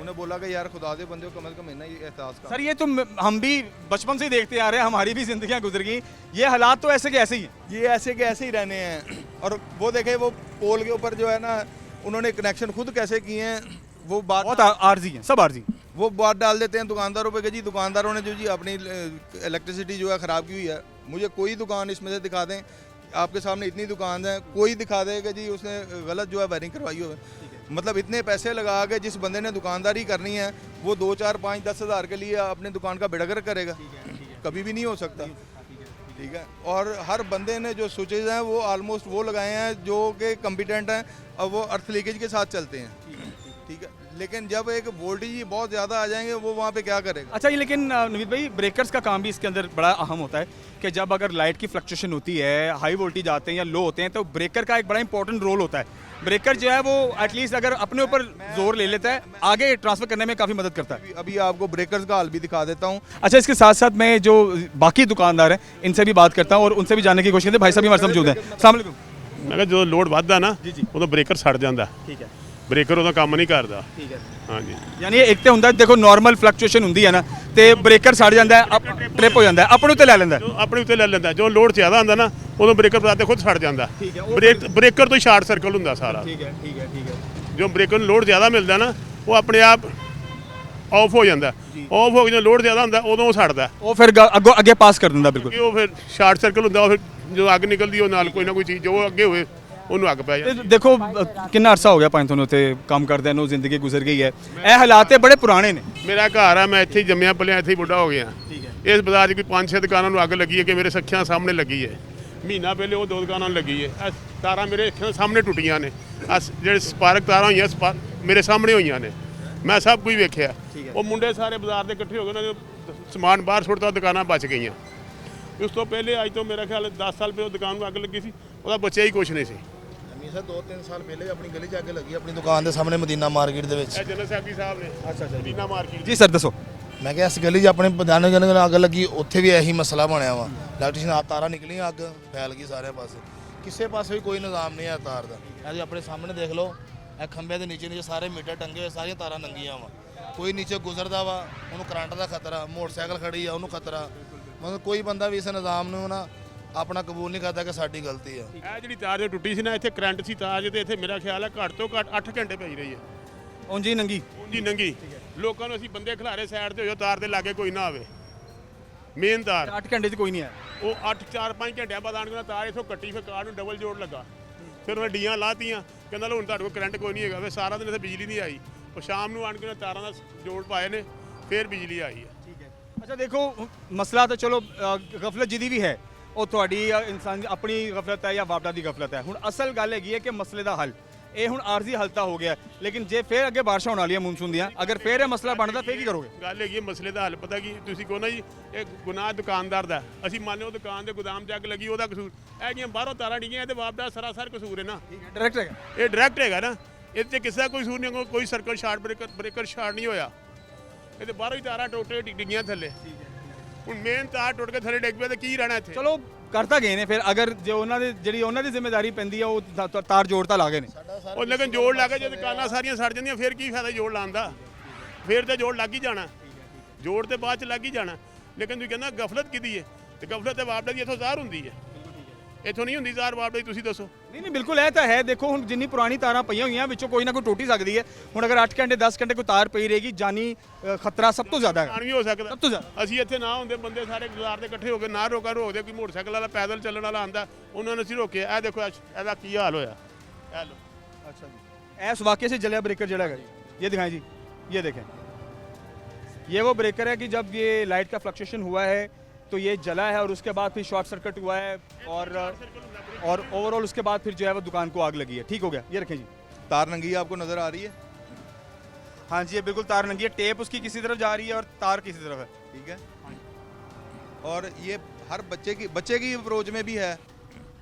उन्हें बोला कि यार खुदा दे बंदे को कम से कम इतना ये एहसास का। सर, ये तो हम भी बचपन से ही देखते आ रहे हैं, हमारी भी जिंदगियां गुजर गई। ये हालात तो ऐसे के ऐसे ही हैं। ये ऐसे के ऐसे ही रहने हैं। और वो देखें, वो पोल के ऊपर जो है ना, उन्होंने कनेक्शन खुद कैसे किए हैं, वो बात बहुत आर्जी हैं, सब आर्जी। वो बात डाल देते हैं दुकानदारों पे कि जी दुकानदारों ने जो जी अपनी इलेक्ट्रिसिटी जो है ख़राब की हुई है। मुझे कोई दुकान इसमें से दिखा दें, आपके सामने इतनी दुकान है, कोई दिखा दे कि जी उसने गलत जो है वायरिंग करवाई हो। मतलब इतने पैसे लगा के जिस बंदे ने दुकानदारी करनी है, वो 2 4 5 10 हज़ार के लिए अपने दुकान का बेड़गर करेगा? कभी भी नहीं हो सकता। ठीक है, और हर बंदे ने जो स्विचेज हैं वो ऑलमोस्ट वो लगाए हैं जो कि कम्पिटेंट हैं, और वो अर्थ लीकेज के साथ चलते हैं। ठीक है, लेकिन जब एक वोल्टेज बहुत ज़्यादा आ जाएंगे, वो वहाँ पे क्या करेगा? अच्छा, ये लेकिन नवीद भाई, ब्रेकर्स का काम भी इसके अंदर बड़ा अहम होता है कि जब अगर लाइट की फ्लक्चुएशन होती है, हाई वोल्टेज आते हैं या लो होते हैं, तो ब्रेकर का एक बड़ा इंपॉर्टेंट रोल होता है। ब्रेकर जो है वो एटलीस्ट अगर अपने ऊपर जोर ले लेता है, आगे ट्रांसफर करने में काफ़ी मदद करता है। अभी आपको ब्रेकर्स का हाल भी दिखा देता हूँ। अच्छा, इसके साथ साथ मैं जो बाकी दुकानदार हैं इनसे भी बात करता हूँ और उनसे भी जानने की कोशिश करते हैं। भाई साहब भी हमारे साथ मौजूद हैं। अस्सलाम वालेकुम। मैं कहा जो लोड ਵੱਧਦਾ ना, जी जी, उदों ब्रेकर सड़ जाता। ठीक है, ਬ੍ਰੇਕਰ ਉਹਦਾ ਕੰਮ ਨਹੀਂ ਕਰਦਾ। ਠੀਕ ਹੈ ਹਾਂਜੀ ਯਾਨੀ ਇੱਕ ਤੇ ਹੁੰਦਾ ਦੇਖੋ ਨਾਰਮਲ ਫਲਕਚੁਏਸ਼ਨ ਹੁੰਦੀ ਹੈ ਨਾ ਤੇ ਬ੍ਰੇਕਰ ਸੜ ਜਾਂਦਾ ਹੈ ਟ੍ਰਿਪ ਹੋ ਜਾਂਦਾ ਹੈ ਆਪਣੇ ਉੱਤੇ ਲੈ ਲੈਂਦਾ ਹੈ। ਜੋ ਆਪਣੇ ਉੱਤੇ ਲੈ ਲੈਂਦਾ, ਜੋ ਲੋਡ ਜ਼ਿਆਦਾ ਹੁੰਦਾ ਨਾ ਉਦੋਂ ਬ੍ਰੇਕਰ ਬਰਾਤੇ ਖੁਦ ਛੱਡ ਜਾਂਦਾ। ਠੀਕ ਹੈ, ਉਹ ਬ੍ਰੇਕਰ ਤੋਂ ਸ਼ਾਰਟ ਸਰਕਲ ਹੁੰਦਾ ਸਾਰਾ। ਠੀਕ ਹੈ ਠੀਕ ਹੈ ਠੀਕ ਹੈ ਜੋ ਬ੍ਰੇਕਰ ਨੂੰ ਲੋਡ ਜ਼ਿਆਦਾ ਮਿਲਦਾ ਨਾ ਉਹ ਆਪਣੇ ਆਪ ਆਫ ਹੋ ਜਾਂਦਾ। ਆਫ ਹੋ ਕੇ ਜਦੋਂ ਲੋਡ ਜ਼ਿਆਦਾ ਹੁੰਦਾ ਉਦੋਂ ਉਹ ਛੱਡਦਾ, ਉਹ ਫਿਰ ਅੱਗੋਂ ਅੱਗੇ ਪਾਸ ਕਰ ਦਿੰਦਾ ਬਿਲਕੁਲ। ਕਿ ਉਹ ਫਿਰ ਸ਼ਾਰਟ ਸਰਕਲ ਹੁੰਦਾ। ਉਹ ਫਿਰ ਜਦੋਂ ਅੱਗ ਨਿਕਲਦੀ ਉਹ ਨਾਲ ਕੋਈ ਨਾ ਕੋਈ ਚੀਜ਼ ਜੋ ਅੱਗੇ ਹੋਵੇ ਉਹਨੂੰ ਅੱਗ ਪੈ ਜਾਂਦੀ। ਤੇ ਦੇਖੋ ਕਿੰਨਾ ਅਰਸਾ ਹੋ ਗਿਆ ਭਾਵੇਂ ਤੁਹਾਨੂੰ ਉੱਥੇ ਕੰਮ ਕਰਦਿਆਂ ਨੂੰ, ਜ਼ਿੰਦਗੀ ਗੁਜ਼ਰ ਗਈ ਹੈ, ਇਹ ਹਾਲਾਤ ਤੇ ਬੜੇ ਪੁਰਾਣੇ ਨੇ। ਮੇਰਾ ਘਰ ਆ, ਮੈਂ ਇੱਥੇ ਹੀ ਜੰਮਿਆ ਪਲਿਆ, ਇੱਥੇ ਹੀ ਬੁੱਢਾ ਹੋ ਗਿਆ। ਠੀਕ ਹੈ ਇਸ ਬਾਜ਼ਾਰ 'ਚ ਕੋਈ 5-6 ਦੁਕਾਨਾਂ ਨੂੰ ਅੱਗ ਲੱਗੀ ਹੈ ਕਿ ਮੇਰੇ ਸੱਖੀਆਂ ਸਾਹਮਣੇ ਲੱਗੀ ਹੈ। ਮਹੀਨਾ ਪਹਿਲੇ ਉਹ 2 ਦੁਕਾਨਾਂ ਨੂੰ ਲੱਗੀ ਹੈ। ਇਹ ਤਾਰਾਂ ਮੇਰੇ ਅੱਖਾਂ ਦੇ ਸਾਹਮਣੇ ਟੁੱਟੀਆਂ ਨੇ। ਜਿਹੜੇ ਸਪਾਰਕ ਤਾਰਾਂ ਹੋਈਆਂ ਮੇਰੇ ਸਾਹਮਣੇ ਹੋਈਆਂ ਨੇ, ਮੈਂ ਸਭ ਕੁਝ ਵੇਖਿਆ। ਉਹ ਮੁੰਡੇ ਸਾਰੇ ਬਾਜ਼ਾਰ ਦੇ ਇਕੱਠੇ ਹੋ ਗਏ, ਉਹਨਾਂ ਨੇ ਸਮਾਨ ਬਾਹਰ ਸੁੱਟਤਾ, ਦੁਕਾਨਾਂ ਬਚ ਗਈਆਂ। ਉਸ ਤੋਂ ਪਹਿਲੇ ਅੱਜ ਤੋਂ ਮੇਰਾ ਖਿਆਲ 10 ਸਾਲ ਪਹਿਲਾਂ ਦੁਕਾਨ ਨੂੰ ਅੱਗ ਲੱਗੀ ਸੀ, ਉਹਦਾ ਬਚਿਆ ਹੀ ਕੁਛ ਨਹੀਂ ਸੀ। ਹਮੇਸ਼ਾ 2-3 ਸਾਲ ਪਹਿਲੇ ਆਪਣੀ ਗਲੀ 'ਚ ਅੱਗ ਲੱਗੀ, ਆਪਣੀ ਦੁਕਾਨ ਦੇ ਸਾਹਮਣੇ ਮਦੀਨਾ ਮਾਰਕੀਟ ਦੇ ਵਿੱਚ। ਇਹ ਜਨਰਲ ਸੈਕਟਰੀ ਸਾਹਿਬ ਨੇ ਅੱਛਾ ਮਦੀਨਾ ਮਾਰਕੀਟ। ਜੀ ਸਰ ਦੱਸੋ। ਮੈਂ ਕਿਹਾ ਇਸ ਗਲੀ 'ਚ ਆਪਣੇ ਪ੍ਰਧਾਨ ਜਨ ਅੱਗ ਲੱਗੀ, ਉੱਥੇ ਵੀ ਇਹੀ ਮਸਲਾ ਬਣਿਆ ਵਾ। ਇਲੈਕਟ੍ਰੀਸ਼ਨ ਆ ਤਾਰਾਂ ਨਿਕਲੀਆਂ, ਅੱਗ ਫੈਲ ਗਈ ਸਾਰੇ ਪਾਸੇ। ਕਿਸੇ ਪਾਸੇ ਵੀ ਕੋਈ ਨਿਜ਼ਾਮ ਨਹੀਂ ਹੈ ਤਾਰ ਦਾ। ਇਹ ਜੀ ਆਪਣੇ ਸਾਹਮਣੇ ਦੇਖ ਲਓ, ਇਹ ਖੰਭਿਆਂ ਦੇ ਨੀਚੇ ਸਾਰੇ ਮੀਟਰ ਟੰਗੇ ਹੋਏ, ਸਾਰੀਆਂ ਤਾਰਾਂ ਨੰਗੀਆਂ ਵਾ। ਕੋਈ ਨੀਚੇ ਗੁਜ਼ਰਦਾ ਵਾ ਉਹਨੂੰ ਕਰੰਟ ਦਾ ਖਤਰਾ, ਮੋਟਰਸਾਈਕਲ ਖੜੀ ਆ ਉਹਨੂੰ ਖਤਰਾ। ਮਤਲਬ ਕੋਈ ਬੰਦਾ ਵੀ ਇਸ ਨਿਜ਼ਾਮ ਨੂੰ ਨਾ ਆਪਣਾ ਕਬੂਲ ਨਹੀਂ ਕਰਦਾ ਕਿ ਸਾਡੀ ਗਲਤੀ ਆ। ਇਹ ਜਿਹੜੀ ਤਾਰ ਜੋ ਟੁੱਟੀ ਸੀ ਨਾ, ਇੱਥੇ ਕਰੰਟ ਸੀ ਤਾਰ ਤੇ ਇੱਥੇ ਮੇਰਾ ਖਿਆਲ ਹੈ ਘੱਟ ਤੋਂ ਘੱਟ 8 ਘੰਟੇ ਪਈ ਰਹੀ ਹੈ। ਉਂਝ ਹੀ ਨੰਗੀ ਉਂਝ ਹੀ ਨੰਗੀ। ਲੋਕਾਂ ਨੂੰ ਅਸੀਂ ਬੰਦੇ ਖਿਲਾਰੇ ਸਾਈਡ ਤੇ ਹੋ ਜਾਓ, ਤਾਰ ਦੇ ਲਾਗੇ ਕੋਈ ਨਾ ਆਵੇ। ਮੇਨ ਤਾਰ 8 ਘੰਟੇ 'ਚ ਕੋਈ ਨਹੀਂ ਆਇਆ। ਉਹ 4-5 ਘੰਟਿਆਂ ਬਾਅਦ ਆਣ ਕੇ ਤਾਰ ਇੱਥੋਂ ਕੱਟੀ, ਫਿਰ ਕਾਰ ਨੂੰ ਡਬਲ ਜੋੜ ਲੱਗਾ। ਫਿਰ ਉਹਨੇ ਡੀਆਂ ਲਾਤੀਆਂ, ਕਹਿੰਦਾ ਲੋ ਹੁਣ ਤੁਹਾਡੇ ਕੋਲ ਕਰੰਟ ਕੋਈ ਨਹੀਂ ਹੈਗਾ। ਫਿਰ ਸਾਰਾ ਦਿਨ ਇੱਥੇ ਬਿਜਲੀ ਨਹੀਂ ਆਈ। ਉਹ ਸ਼ਾਮ ਨੂੰ ਆਣ ਕੇ ਤਾਰਾਂ ਦਾ ਜੋੜ ਪਾਏ ਨੇ, ਫਿਰ ਬਿਜਲੀ ਆਈ ਹੈ। ਠੀਕ ਹੈ ਅੱਛਾ ਦੇਖੋ ਮਸਲਾ ਤਾਂ ਚਲੋ ਗਫਲਤ ਜਿਹਦੀ ਵੀ ਹੈ ਉਹ ਤੁਹਾਡੀ ਇਨਸਾਨ ਦੀ ਆਪਣੀ ਗਫਲਤ ਹੈ ਜਾਂ ਵਾਪਡਾ ਦੀ ਗਫਲਤ ਹੈ। ਹੁਣ ਅਸਲ ਗੱਲ ਹੈਗੀ ਹੈ ਕਿ ਮਸਲੇ ਦਾ ਹੱਲ ਇਹ ਹੁਣ ਆਰਜ਼ੀ ਹੱਲ ਤਾਂ ਹੋ ਗਿਆ, ਲੇਕਿਨ ਜੇ ਫਿਰ ਅੱਗੇ ਬਾਰਿਸ਼ਾਂ ਹੋਣ ਵਾਲੀਆਂ ਮੌਨਸੂਨ ਦੀਆਂ, ਅਗਰ ਫਿਰ ਇਹ ਮਸਲਾ ਬਣਦਾ ਫਿਰ ਕੀ ਕਰੋਗੇ? ਗੱਲ ਹੈਗੀ ਮਸਲੇ ਦਾ ਹੱਲ ਪਤਾ ਕੀ ਤੁਸੀਂ ਕਹੋ ਨਾ ਜੀ, ਇਹ ਗੁਨਾਹ ਦੁਕਾਨਦਾਰ ਦਾ। ਅਸੀਂ ਮੰਨ ਲਓ ਦੁਕਾਨ ਦੇ ਗੋਦਾਮ 'ਚ ਅੱਗ ਲੱਗੀ, ਉਹਦਾ ਕਸੂਰ। ਇਹ ਜਿਹੜੀਆਂ ਬਾਹਰੋਂ ਤਾਰਾਂ ਡਿੱਗੀਆਂ ਤੇ ਵਾਪਦਾ ਸਰਾਸਰ ਕਸੂਰ ਹੈ ਨਾ। ਡਾਇਰੈਕਟ ਹੈਗਾ ਇਹ ਡਾਇਰੈਕਟ ਹੈਗਾ ਨਾ। ਇਹ 'ਤੇ ਕਿਸੇ ਦਾ ਕੋਈ ਕਸੂਰ ਨਹੀਂ, ਕੋਈ ਸਰਕਲ ਸ਼ਾਰਟ ਬ੍ਰੇਕਰ ਸ਼ਾਰਟ ਨਹੀਂ ਹੋਇਆ। ਇਹ ਤੇ ਬਾਹਰੋਂ ਹੀ ਤਾਰਾਂ ਟੁੱਟ ਕੇ ਡਿੱਗੀਆਂ ਥੱਲੇ। ਹੁਣ ਮੇਨ ਤਾਰ ਟੁੱਟ ਕੇ ਥੱਲੇ ਡਿੱਗ ਪਿਆ ਤੇ ਕੀ ਰਹਿਣਾ ਇੱਥੇ? ਚਲੋ ਕਰਤਾ ਗਏ ਨੇ। ਫਿਰ ਅਗਰ ਜੇ ਉਹਨਾਂ ਦੇ ਜਿਹੜੀ ਉਹਨਾਂ ਦੀ ਜ਼ਿੰਮੇਵਾਰੀ ਪੈਂਦੀ ਆ, ਉਹ ਤਾਰ ਜੋੜ ਤਾਂ ਲਾ ਗਏ ਨੇ। ਉਹ ਲੇਕਿਨ ਜੋੜ ਲਾ ਕੇ ਜੇ ਦੁਕਾਨਾਂ ਸਾਰੀਆਂ ਸੜ ਜਾਂਦੀਆਂ ਫਿਰ ਕੀ ਫਾਇਦਾ ਜੋੜ ਲਾਉਣ ਦਾ? ਫਿਰ ਤੇ ਜੋੜ ਲੱਗ ਹੀ ਜਾਣਾ, ਜੋੜ ਤੇ ਬਾਅਦ ਚ ਲੱਗ ਹੀ ਜਾਣਾ। ਲੇਕਿਨ ਤੁਸੀਂ ਕਹਿੰਦਾ ਗਫਲਤ ਕਿਹਦੀ ਹੈ? ਤੇ ਗਫਲਤ ਤੇ ਵਾਪਡਾ ਦੀ ਇੱਥੋਂ ਜ਼ਾਹਰ ਹੁੰਦੀ ਹੈ, ਇੱਥੋਂ ਨਹੀਂ ਹੁੰਦੀ ਜ਼ਾਹਰ ਵਾਪਡਾ ਦੀ। ਤੁਸੀਂ ਦੱਸੋ। ਨਹੀਂ ਬਿਲਕੁਲ ਇਹ ਤਾਂ ਹੈ। ਦੇਖੋ ਹੁਣ ਜਿੰਨੀ ਪੁਰਾਣੀ ਤਾਰਾਂ ਪਈਆਂ ਹੋਈਆਂ ਵਿੱਚੋਂ ਕੋਈ ਨਾ ਕੋਈ ਟੁੱਟ ਹੀ ਸਕਦੀ ਹੈ। ਹੁਣ ਅਗਰ 8 ਘੰਟੇ 10 ਘੰਟੇ ਕੋਈ ਤਾਰ ਪਈ ਰਹੇਗੀ, ਜਾਨੀ ਖਤਰਾ ਸਭ ਤੋਂ ਜ਼ਿਆਦਾ ਹੈ। ਨੁਕਸਾਨ ਵੀ ਹੋ ਸਕਦਾ। ਸਭ ਤੋਂ ਜ਼ਿਆਦਾ ਅਸੀਂ ਇੱਥੇ ਨਾ ਹੁੰਦੇ, ਬੰਦੇ ਸਾਰੇ ਬਾਜ਼ਾਰ ਦੇ ਇਕੱਠੇ ਹੋ ਕੇ ਨਾ ਰੋਕਦੇ, ਕੋਈ ਮੋਟਰਸਾਈਕਲ ਵਾਲਾ ਪੈਦਲ ਚੱਲਣ ਵਾਲਾ ਆਂਦਾ, ਉਹਨਾਂ ਨੂੰ ਅਸੀਂ ਰੋਕਿਆ। ਇਹ ਦੇਖੋ ਇਹਦਾ ਕੀ ਹਾਲ ਹੋਇਆ। ਇਹ ਲੋ अच्छा जी ऐस वाक़े से जलिया ब्रेकर जला गया। ये दिखाएं जी, ये देखें, ये वो ब्रेकर है कि जब ये लाइट का फ्लक्चुएशन हुआ है तो ये जला है और उसके बाद फिर शॉर्ट सर्किट हुआ है और ओवरऑल उसके बाद फिर जो है वो दुकान को आग लगी है। ठीक हो गया। ये रखें जी। तार नंगी आपको नज़र आ रही है? हाँ जी ये बिल्कुल तार नंगी है, टेप उसकी किसी तरफ जा रही है और तार किसी तरफ है। ठीक है। और ये हर बच्चे की अप्रोच में भी है।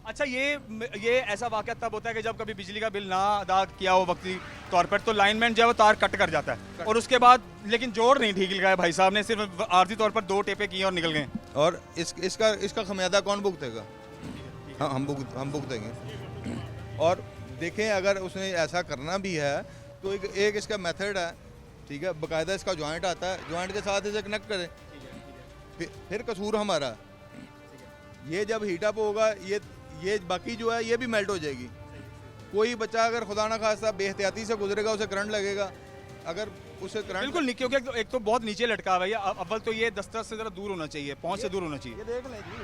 अच्छा ये ऐसा वाक़या तब होता है कि जब कभी बिजली का बिल ना अदा किया हो वक्ती तौर पर, तो लाइनमैन जो है वो तार कट कर जाता है और उसके बाद लेकिन जोड़ नहीं ठीक लगाया भाई साहब ने, सिर्फ आर्जी तौर पर 2 टेपे किए और निकल गए। और इसका खमियाजा कौन भुगतेगा? हाँ हम भुगतेंगे। और देखें अगर उसने ऐसा करना भी है तो एक इसका मेथड है, ठीक है, बाकायदा इसका जॉइंट आता है, जॉइंट के साथ इसे कनेक्ट करें, फिर कसूर हमारा। ये जब हीटअप होगा ये बाकी जो है ये भी मेल्ट हो जाएगी। कोई बच्चा अगर खुदा ना खास्ता बेहतियाती से गुजरेगा, उसे करंट लगेगा। अगर उसे करंट बिल्कुल नहीं, क्योंकि एक तो बहुत नीचे लटका हुआ है ये। अव्वल तो ये दस्तरस से ज़रा दूर होना चाहिए, पहुँच से दूर होना चाहिए। ये देख लें जी,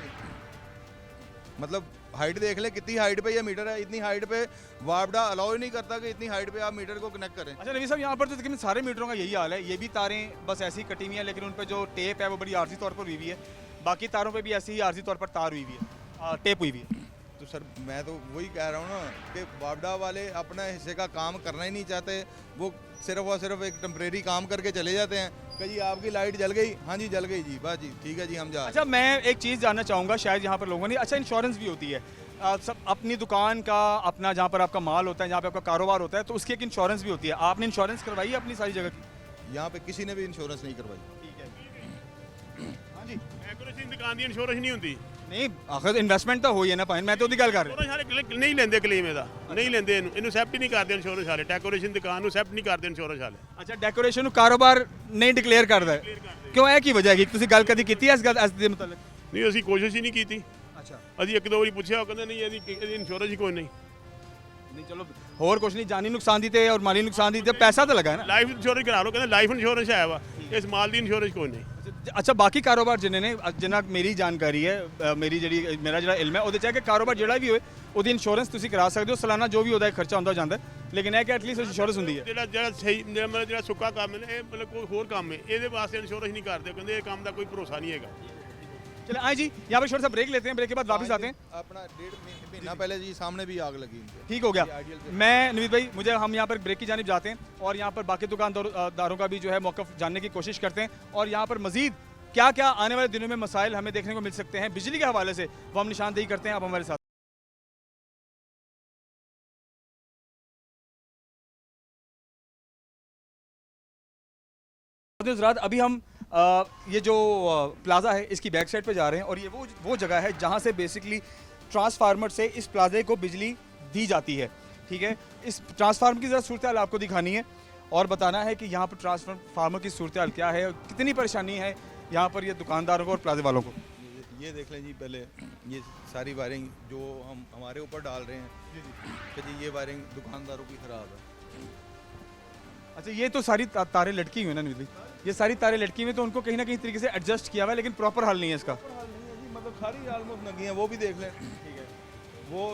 मतलब हाइट देख लें कितनी हाइट पे ये मीटर है। इतनी हाइट पे वापडा अलाउ ही नहीं करता कि इतनी हाइट पे आप मीटर को कनेक्ट करें। अच्छा नबी साहब यहाँ पर तो तकरीबन सारे मीटरों का यही हाल है। ये भी तारें बस ऐसी ही कटी हुई हैं, लेकिन उन पर जो टेप है वो बड़ी आर्जी तौर पर हुई हुई है। बाकी तारों पे भी ऐसी ही आर्जी तौर पर तार हुई हुई है, टेप हुई हुई है। तो सर मैं तो वही कह रहा हूँ ना कि वापडा वाले अपना हिस्से का काम करना ही नहीं चाहते। वो सिर्फ और सिर्फ एक टेम्परेरी काम करके चले जाते हैं कि जी आपकी लाइट जल गई, हाँ जी जल गई जी, बस जी ठीक है जी हम जा। अच्छा मैं एक चीज़ जानना चाहूँगा, शायद यहाँ पर लोगों ने, अच्छा इंश्योरेंस भी होती है सब अपनी दुकान का, अपना जहाँ पर आपका माल होता है, जहाँ पे आपका कारोबार होता है, तो उसकी एक इंश्योरेंस भी होती है। आपने इंश्योरेंस करवाई है अपनी सारी जगह की? यहाँ पे किसी ने भी इंश्योरेंस नहीं करवाई। ठीक है। हाँ जी ਐਕੂਰੇਸੀ ਦੁਕਾਨ ਦੀ ਇੰਸ਼ੋਰੈਂਸ ਨਹੀਂ ਹੁੰਦੀ। नहीं आखिर इन्वेस्टमेंट तो हुई है ना भाई, मैं तो ਉਹਦੀ ਗੱਲ ਕਰ ਰਿਹਾ। ਇੰਸ਼ੋਰੈਂਸ ਵਾਲੇ ਨਹੀਂ ਲੈਂਦੇ ਕਲੇਮ ਇਹਦਾ, ਨਹੀਂ ਲੈਂਦੇ ਇਹਨੂੰ ਐਕਸੈਪਟ ਹੀ ਨਹੀਂ ਕਰਦੇ ਇੰਸ਼ੋਰੈਂਸ ਵਾਲੇ, ਡੈਕੋਰੇਸ਼ਨ ਦੁਕਾਨ ਨੂੰ ਐਕਸੈਪਟ ਨਹੀਂ ਕਰਦੇ ਇੰਸ਼ੋਰੈਂਸ ਵਾਲੇ। ਅੱਛਾ ਡੈਕੋਰੇਸ਼ਨ ਨੂੰ ਕਾਰੋਬਾਰ ਨਹੀਂ ਡਿਕਲੇਅਰ ਕਰਦਾ ਹੈ, ਕਿਉਂ ਇਹ ਕੀ ਵਜ੍ਹਾ ਹੈਗੀ? ਤੁਸੀਂ ਗੱਲ ਕਦੀ ਕੀਤੀ ਹੈ ਇਸ ਗੱਲ ਇਸ ਦੇ ਮੁਤਲਕ? ਨਹੀਂ ਅਸੀਂ ਕੋਸ਼ਿਸ਼ ਹੀ ਨਹੀਂ ਕੀਤੀ, ਅੱਛਾ ਅਸੀਂ ਇੱਕ ਦੋ ਵਾਰੀ ਪੁੱਛਿਆ, ਉਹ ਕਹਿੰਦੇ ਨਹੀਂ ਇਹਦੀ ਇੰਸ਼ੋਰੈਂਸ ਹੀ ਕੋਈ ਨਹੀਂ। ਨਹੀਂ ਚਲੋ ਹੋਰ ਕੁਝ ਨਹੀਂ, ਜਾਨੀ ਨੁਕਸਾਨ ਦੀ ਤੇ ਔਰ ਮਾਲੀ ਨੁਕਸਾਨ ਦੀ ਤੇ ਪੈਸਾ ਤਾਂ ਲੱਗਾ ਹੈ ਨਾ। ਲਾਈਫ ਇੰਸ਼ੋਰੈਂਸ ਕਰਾ ਲਓ, ਕਹਿੰਦੇ ਲਾਈਫ ਇੰਸ਼ੋਰੈਂਸ ਹੈ ਵਾ, ਇਸ ਮਾਲ ਦੀ ਇੰਸ਼ੋਰੈਂਸ ਕੋਈ ਨਹੀਂ। ਅੱਛਾ ਬਾਕੀ ਕਾਰੋਬਾਰ ਜਿੰਨੇ ਨੇ ਜਿੰਨਾ ਮੇਰੀ ਜਾਣਕਾਰੀ ਹੈ ਮੇਰੀ ਜਿਹੜੀ ਮੇਰਾ ਜਿਹੜਾ ਇਲਮ ਹੈ ਉਹਦੇ 'ਚ ਹੈ ਕਿ ਕਾਰੋਬਾਰ ਜਿਹੜਾ ਵੀ ਹੋਏ ਉਹਦੀ ਇੰਸ਼ੋਰੈਂਸ ਤੁਸੀਂ ਕਰਾ ਸਕਦੇ ਹੋ, ਸਾਲਾਨਾ ਜੋ ਵੀ ਉਹਦਾ ਖਰਚਾ ਹੁੰਦਾ ਜਾਂਦਾ, ਲੇਕਿਨ ਇਹ ਕਿ ਐਟਲੀਸਟ ਇੰਸ਼ੋਰੈਂਸ ਹੁੰਦੀ ਹੈ। ਜਿਹੜਾ ਸਹੀ ਮਤਲਬ ਜਿਹੜਾ ਸੁੱਕਾ ਕੰਮ ਹੈ ਇਹ ਮਤਲਬ ਕੋਈ ਹੋਰ ਕੰਮ ਹੈ, ਇਹਦੇ ਵਾਸਤੇ ਇੰਸ਼ੋਰੈਂਸ ਨਹੀਂ ਕਰਦੇ, ਕਹਿੰਦੇ ਇਹ ਕੰਮ ਦਾ ਕੋਈ ਭਰੋਸਾ नहीं है। चले आए जी यहाँ पे छोटा सा ब्रेक लेते हैं, ब्रेक के बाद वापस आते हैं। अपना 1.5 महीना पहले जी सामने भी आग लगी इनके। ठीक हो गया। मैं नवीद भाई मुझे हम यहाँ पर ब्रेक की जानिब जाते हैं और यहाँ पर बाकी दुकानदारों का भी जो है मौक़िफ़ जानने की कोशिश करते हैं और यहाँ पर मज़ीद क्या क्या आने वाले दिनों में मसाइल हमें देखने को मिल सकते हैं बिजली के हवाले से, वो हम निशानदेही करते हैं। अब हमारे साथ हज़रात अभी हम ये जो प्लाज़ा है इसकी बैक साइड पे जा रहे हैं और ये वो जगह है जहाँ से बेसिकली ट्रांसफार्मर से इस प्लाज़े को बिजली दी जाती है। ठीक है, इस ट्रांसफार्मर की ज़रा सूरत हाल आपको दिखानी है और बताना है कि यहाँ पर ट्रांसफार्मर की सूरत हाल क्या है और कितनी परेशानी है यहाँ पर ये दुकानदारों को और प्लाज़े वालों को। ये देख लें जी, पहले ये सारी वायरिंग जो हम हमारे ऊपर डाल रहे हैं कि जी ये वायरिंग दुकानदारों की ख़राब है। अच्छा ये तो सारी तारें लटकी हुई हैं ना नवीद भाई, ये सारी तारें लटकी हुई हैं तो उनको कहीं ना कहीं तरीके से एडजस्ट किया हुआ है, लेकिन प्रॉपर हल नहीं है इसका। मतलब सारी ऑलमोस्ट लगी हैं, वो भी देख लें। ठीक है, वो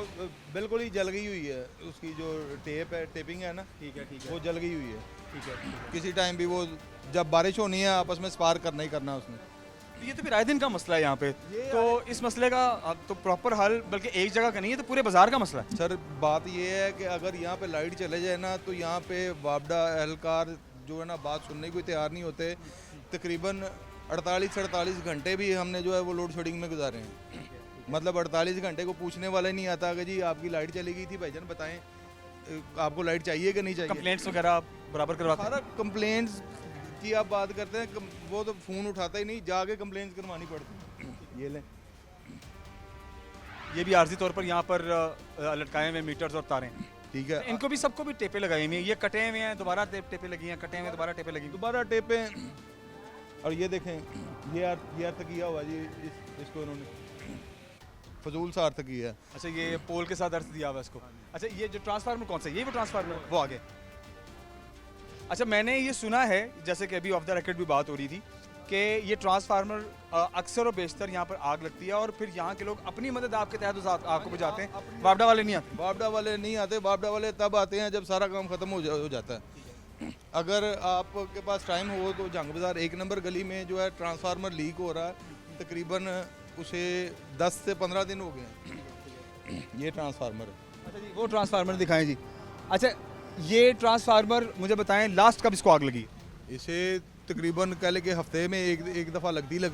बिल्कुल ही जल गई हुई है, उसकी जो टेप है टेपिंग है ना, ठीक है वो जल गई हुई है। ठीक है, किसी टाइम भी वो जब बारिश होनी है आपस में स्पार्क करना ही करना उसने। ये तो फिर आए दिन का मसला है यहाँ पे, तो इस मसले का तो प्रॉपर हल बल्कि एक जगह का नहीं है, तो पूरे बाजार का मसला है। सर बात ये है कि अगर यहाँ पे लाइट चले जाए ना तो यहाँ पे वापडा एहलकार जो है ना बात सुनने को तैयार नहीं होते। तकरीबन 48 घंटे भी हमने जो है वो लोड शेडिंग में गुजारे हैं। मतलब 48 घंटे को पूछने वाला ही नहीं आता कि जी आपकी लाइट चली गई थी भाईजान बताएं आपको लाइट चाहिए कि नहीं चाहिए। कंप्लेंट्स वगैरह आप बराबर करवाते हैं? सारा कंप्लेंट्स की आप बात करते हैं, वो तो फ़ोन उठाता ही नहीं, जाके कंप्लेंट्स करवानी पड़ती है। ये लें, ये भी आर्जी तौर पर यहाँ पर लटकाए हुए मीटर्स और तारें। ठीक है, इनको भी सबको भी टेपे लगाई हुई हैं, ये कटे हुए हैं दोबारा टेपे लगी हैं, कटे हुए हैं दोबारा टेपे लगी हैं। दोबारा टेपे। और ये देखें ये अर्थ किया हुआ जी, इसको उन्होंने फजूल सा अर्थ किया है। अच्छा ये पोल के साथ अर्थ दिया हुआ है इसको। अच्छा ये जो ट्रांसफार्मर कौन सा है, ये वो ट्रांसफार्मर वो आगे। अच्छा मैंने ये सुना है जैसे कि अभी ऑफ द रिकॉर्ड भी बात हो रही थी कि ये ट्रांसफार्मर अक्सर और बेशतर यहाँ पर आग लगती है और फिर यहाँ के लोग अपनी मदद आपके तहत उस आग को बुझाते हैं, वापडा वाले नहीं आते। वापडा वाले नहीं आते, वापडा वाले तब आते हैं जब सारा काम ख़त्म हो जाता है। अगर आपके पास टाइम हो तो जंग बाज़ार 1 नंबर गली में जो है ट्रांसफार्मर लीक हो रहा है, तकरीबन उसे 10 से 15 दिन हो गए हैं। ये ट्रांसफार्मर है। अच्छा जी वो ट्रांसफार्मर दिखाएं जी। अच्छा ये ट्रांसफार्मर मुझे बताएं लास्ट कब इसको आग लगी? इसे तकरीबन कह लें कि हफ्ते में एक दफ़ा लगती है।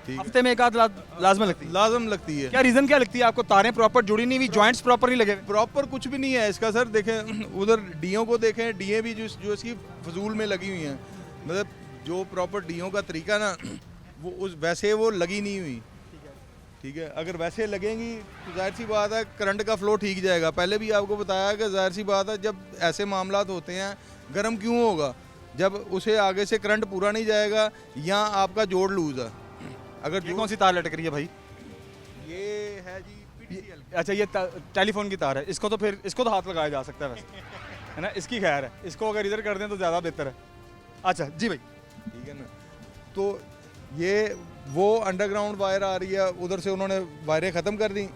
ठीक है, हफ्ते में एक आध लाजमन लगती है। लाजम लगती है। क्या रीज़न क्या लगती है आपको? तारें प्रॉपर जुड़ी नहीं हुई, जॉइंट्स प्रॉपर नहीं लगे? प्रॉपर कुछ भी नहीं है इसका सर। देखें उधर डीओ को देखें, डीए भी जो इसकी फजूल में लगी हुई हैं, मतलब जो प्रॉपर डीओ का तरीका ना वो उस वैसे वो लगी नहीं हुई। ठीक है, अगर वैसे लगेंगी तो जाहिर सी बात है करंट का फ्लो ठीक जाएगा। पहले भी आपको बताया कि जाहिर सी बात है जब ऐसे मामलात होते हैं गर्म क्यों होगा, जब उसे आगे से करंट पूरा नहीं जाएगा या आपका जोड़ लूज है। अगर ये कौन सी तार लटक रही है भाई? ये है जी PTCL। अच्छा ये टेलीफोन की तार है, इसको तो हाथ लगाया जा सकता है वैसे है ना, इसकी खैर है, इसको अगर इधर कर दें तो ज़्यादा बेहतर है। अच्छा जी भाई ठीक है ना, तो ये वो अंडरग्राउंड वायर आ रही है, उधर से उन्होंने वायरें ख़त्म कर दी,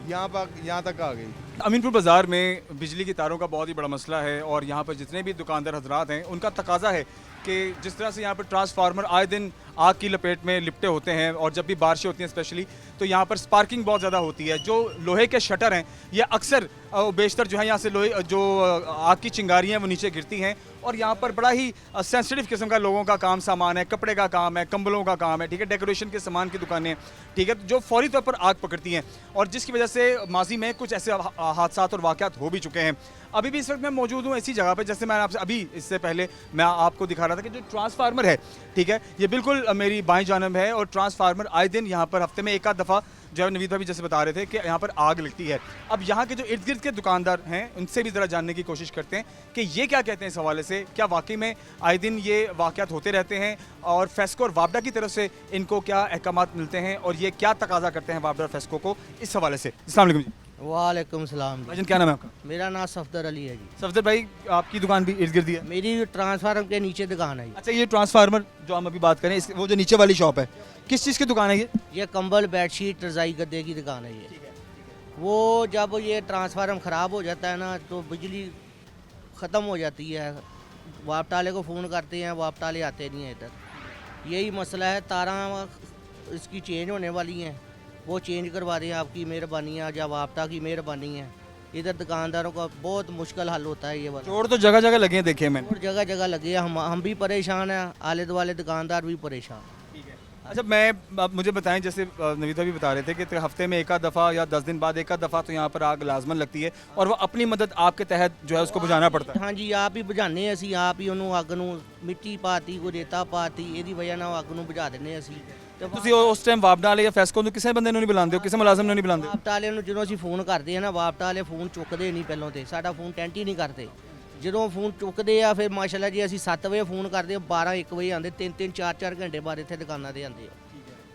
यहाँ तक आ गई। अमीनपुर बाज़ार में बिजली की तारों का बहुत ही बड़ा मसला है और यहाँ पर जितने भी दुकानदार हजरात हैं उनका तकाजा है कि जिस तरह से यहाँ पर ट्रांसफार्मर आए दिन आग की लपेट में लिपटे होते हैं और जब भी बारिशें होती हैं स्पेशली तो यहाँ पर स्पार्किंग बहुत ज़्यादा होती है। जो लोहे के शटर हैं ये अक्सर बेशतर जो है यहाँ से लोहे जो आग की चिंगारियाँ वो नीचे गिरती हैं और यहाँ पर बड़ा ही सेंसिटिव किस्म का लोगों का काम सामान है, कपड़े का काम है, कंबलों का काम है, ठीक है, डेकोरेशन के सामान की दुकानें, ठीक है, जो फौरी तौर पर आग पकड़ती हैं और जिसकी वजह से माजी में कुछ ऐसे हादसा और वाक़यात हो भी चुके हैं। अभी भी इस वक्त मैं मौजूद हूँ ऐसी जगह पे जैसे मैंने आपसे अभी इससे पहले मैं आपको दिखा रहा था कि जो ट्रांसफार्मर है, ठीक है, ये बिल्कुल मेरी बाएं जानब है और ट्रांसफार्मर आए दिन यहाँ पर हफ्ते में एक आध दफ़ा जो है नवीद भाई जैसे बता रहे थे कि यहाँ पर आग लगती है। अब यहाँ के जो इर्द गिर्द के दुकानदार हैं उनसे भी ज़रा जानने की कोशिश करते हैं कि ये क्या कहते हैं इस हवाले से, क्या वाकई में आए दिन ये वाक़यात होते रहते हैं और फेस्को और वापडा की तरफ से इनको क्या अहकामात मिलते हैं और ये क्या तकाजा करते हैं वापडा और फेस्को को इस हवाले से। अस्सलाम वालेकुम जी। वालेकुम सलाम जी। भाईजान क्या नाम है आपका? मेरा नाम सफदर अली है जी। सफदर भाई आपकी दुकान भी इर्द गिर्द ही है? मेरी ट्रांसफार्मर के नीचे दुकान है जी। अच्छा, ये ट्रांसफार्मर जो हम अभी बात करें वो जो नीचे वाली शॉप है किस चीज़ की दुकान है ये? ये कंबल बेडशीट रजाई गद्दे की दुकान है ये। वो जब ये ट्रांसफार्मर ख़राब हो जाता है ना तो बिजली ख़त्म हो जाती है, वापटाले को फ़ोन करते हैं, वापटाले आते नहीं हैं इधर। यही मसला है, तारा इसकी चेंज होने वाली हैं, वो चेंज करवा दें, आपकी मेहरबानी है, या वापटा की मेहरबानी है। इधर दुकानदारों का बहुत मुश्किल हल होता है ये वाला। चोर तो जगह जगह लगे हैं देखे मैंने। और जगह जगह लगे हैं, हम भी परेशान हैं, आले दुआले दुकानदार भी परेशान। अच्छा, अब मुझे बताएं, जैसे नवीदा भी बता रहे थे कि हफ्ते में एक आध दफ़ा या 10 दिन बाद एक आध दफ़ा तो यहाँ पर आग लाजमन लगती है और वो अपनी मदद आपके तहत जो है उसको बुझाना पड़ता है। हाँ जी, आप ही बुझाने ਅਸੀਂ, आप ही ਉਹਨੂੰ ਅੱਗ ਨੂੰ ਮਿੱਟੀ ਪਾਤੀ, ਕੋਈ ਰੇਤਾ ਪਾਤੀ, ਇਹਦੀ ਵਜ੍ਹਾ ਨਾਲ ਅੱਗ ਨੂੰ ਬੁਝਾ ਦਿੰਦੇ ਅਸੀਂ। ਤੇ ਤੁਸੀਂ ਉਸ ਟਾਈਮ ਵਾਪਡਾ ਵਾਲੇ ਜਾਂ ਫੈਸਕੋ ਨੂੰ ਕਿਸੇ ਬੰਦੇ ਨੂੰ ਨਹੀਂ ਬੁਲਾਉਂਦੇ ਹੋ, ਕਿਸੇ ਮੁਲਾਜ਼ਮ ਨੂੰ ਨਹੀਂ ਬੁਲਾਉਂਦੇ? ਵਾਪਟਾ ਵਾਲੇ ਨੂੰ ਜਦੋਂ ਅਸੀਂ ਫੋਨ ਕਰਦੇ ਆ ਨਾ, ਵਾਪਟਾ ਵਾਲੇ ਫੋਨ ਚੁੱਕਦੇ ਨਹੀਂ, ਪਹਿਲਾਂ ਤੇ ਸਾਡਾ ਫੋਨ ਟੈਂਟ ਹੀ ਨਹੀਂ ਕਰਦੇ। ਜਦੋਂ ਫੋਨ ਚੁੱਕਦੇ ਆ ਫਿਰ ਮਾਸ਼ਾਅੱਲਾ ਜੀ ਅਸੀਂ 7 ਵਜੇ ਫੋਨ ਕਰਦੇ ਆ, 12-1 ਵਜੇ ਆਉਂਦੇ, 3-3 4-4 ਘੰਟੇ ਬਾਅਦ ਇੱਥੇ ਦੁਕਾਨਾਂ ਤੇ ਆਉਂਦੇ ਆ,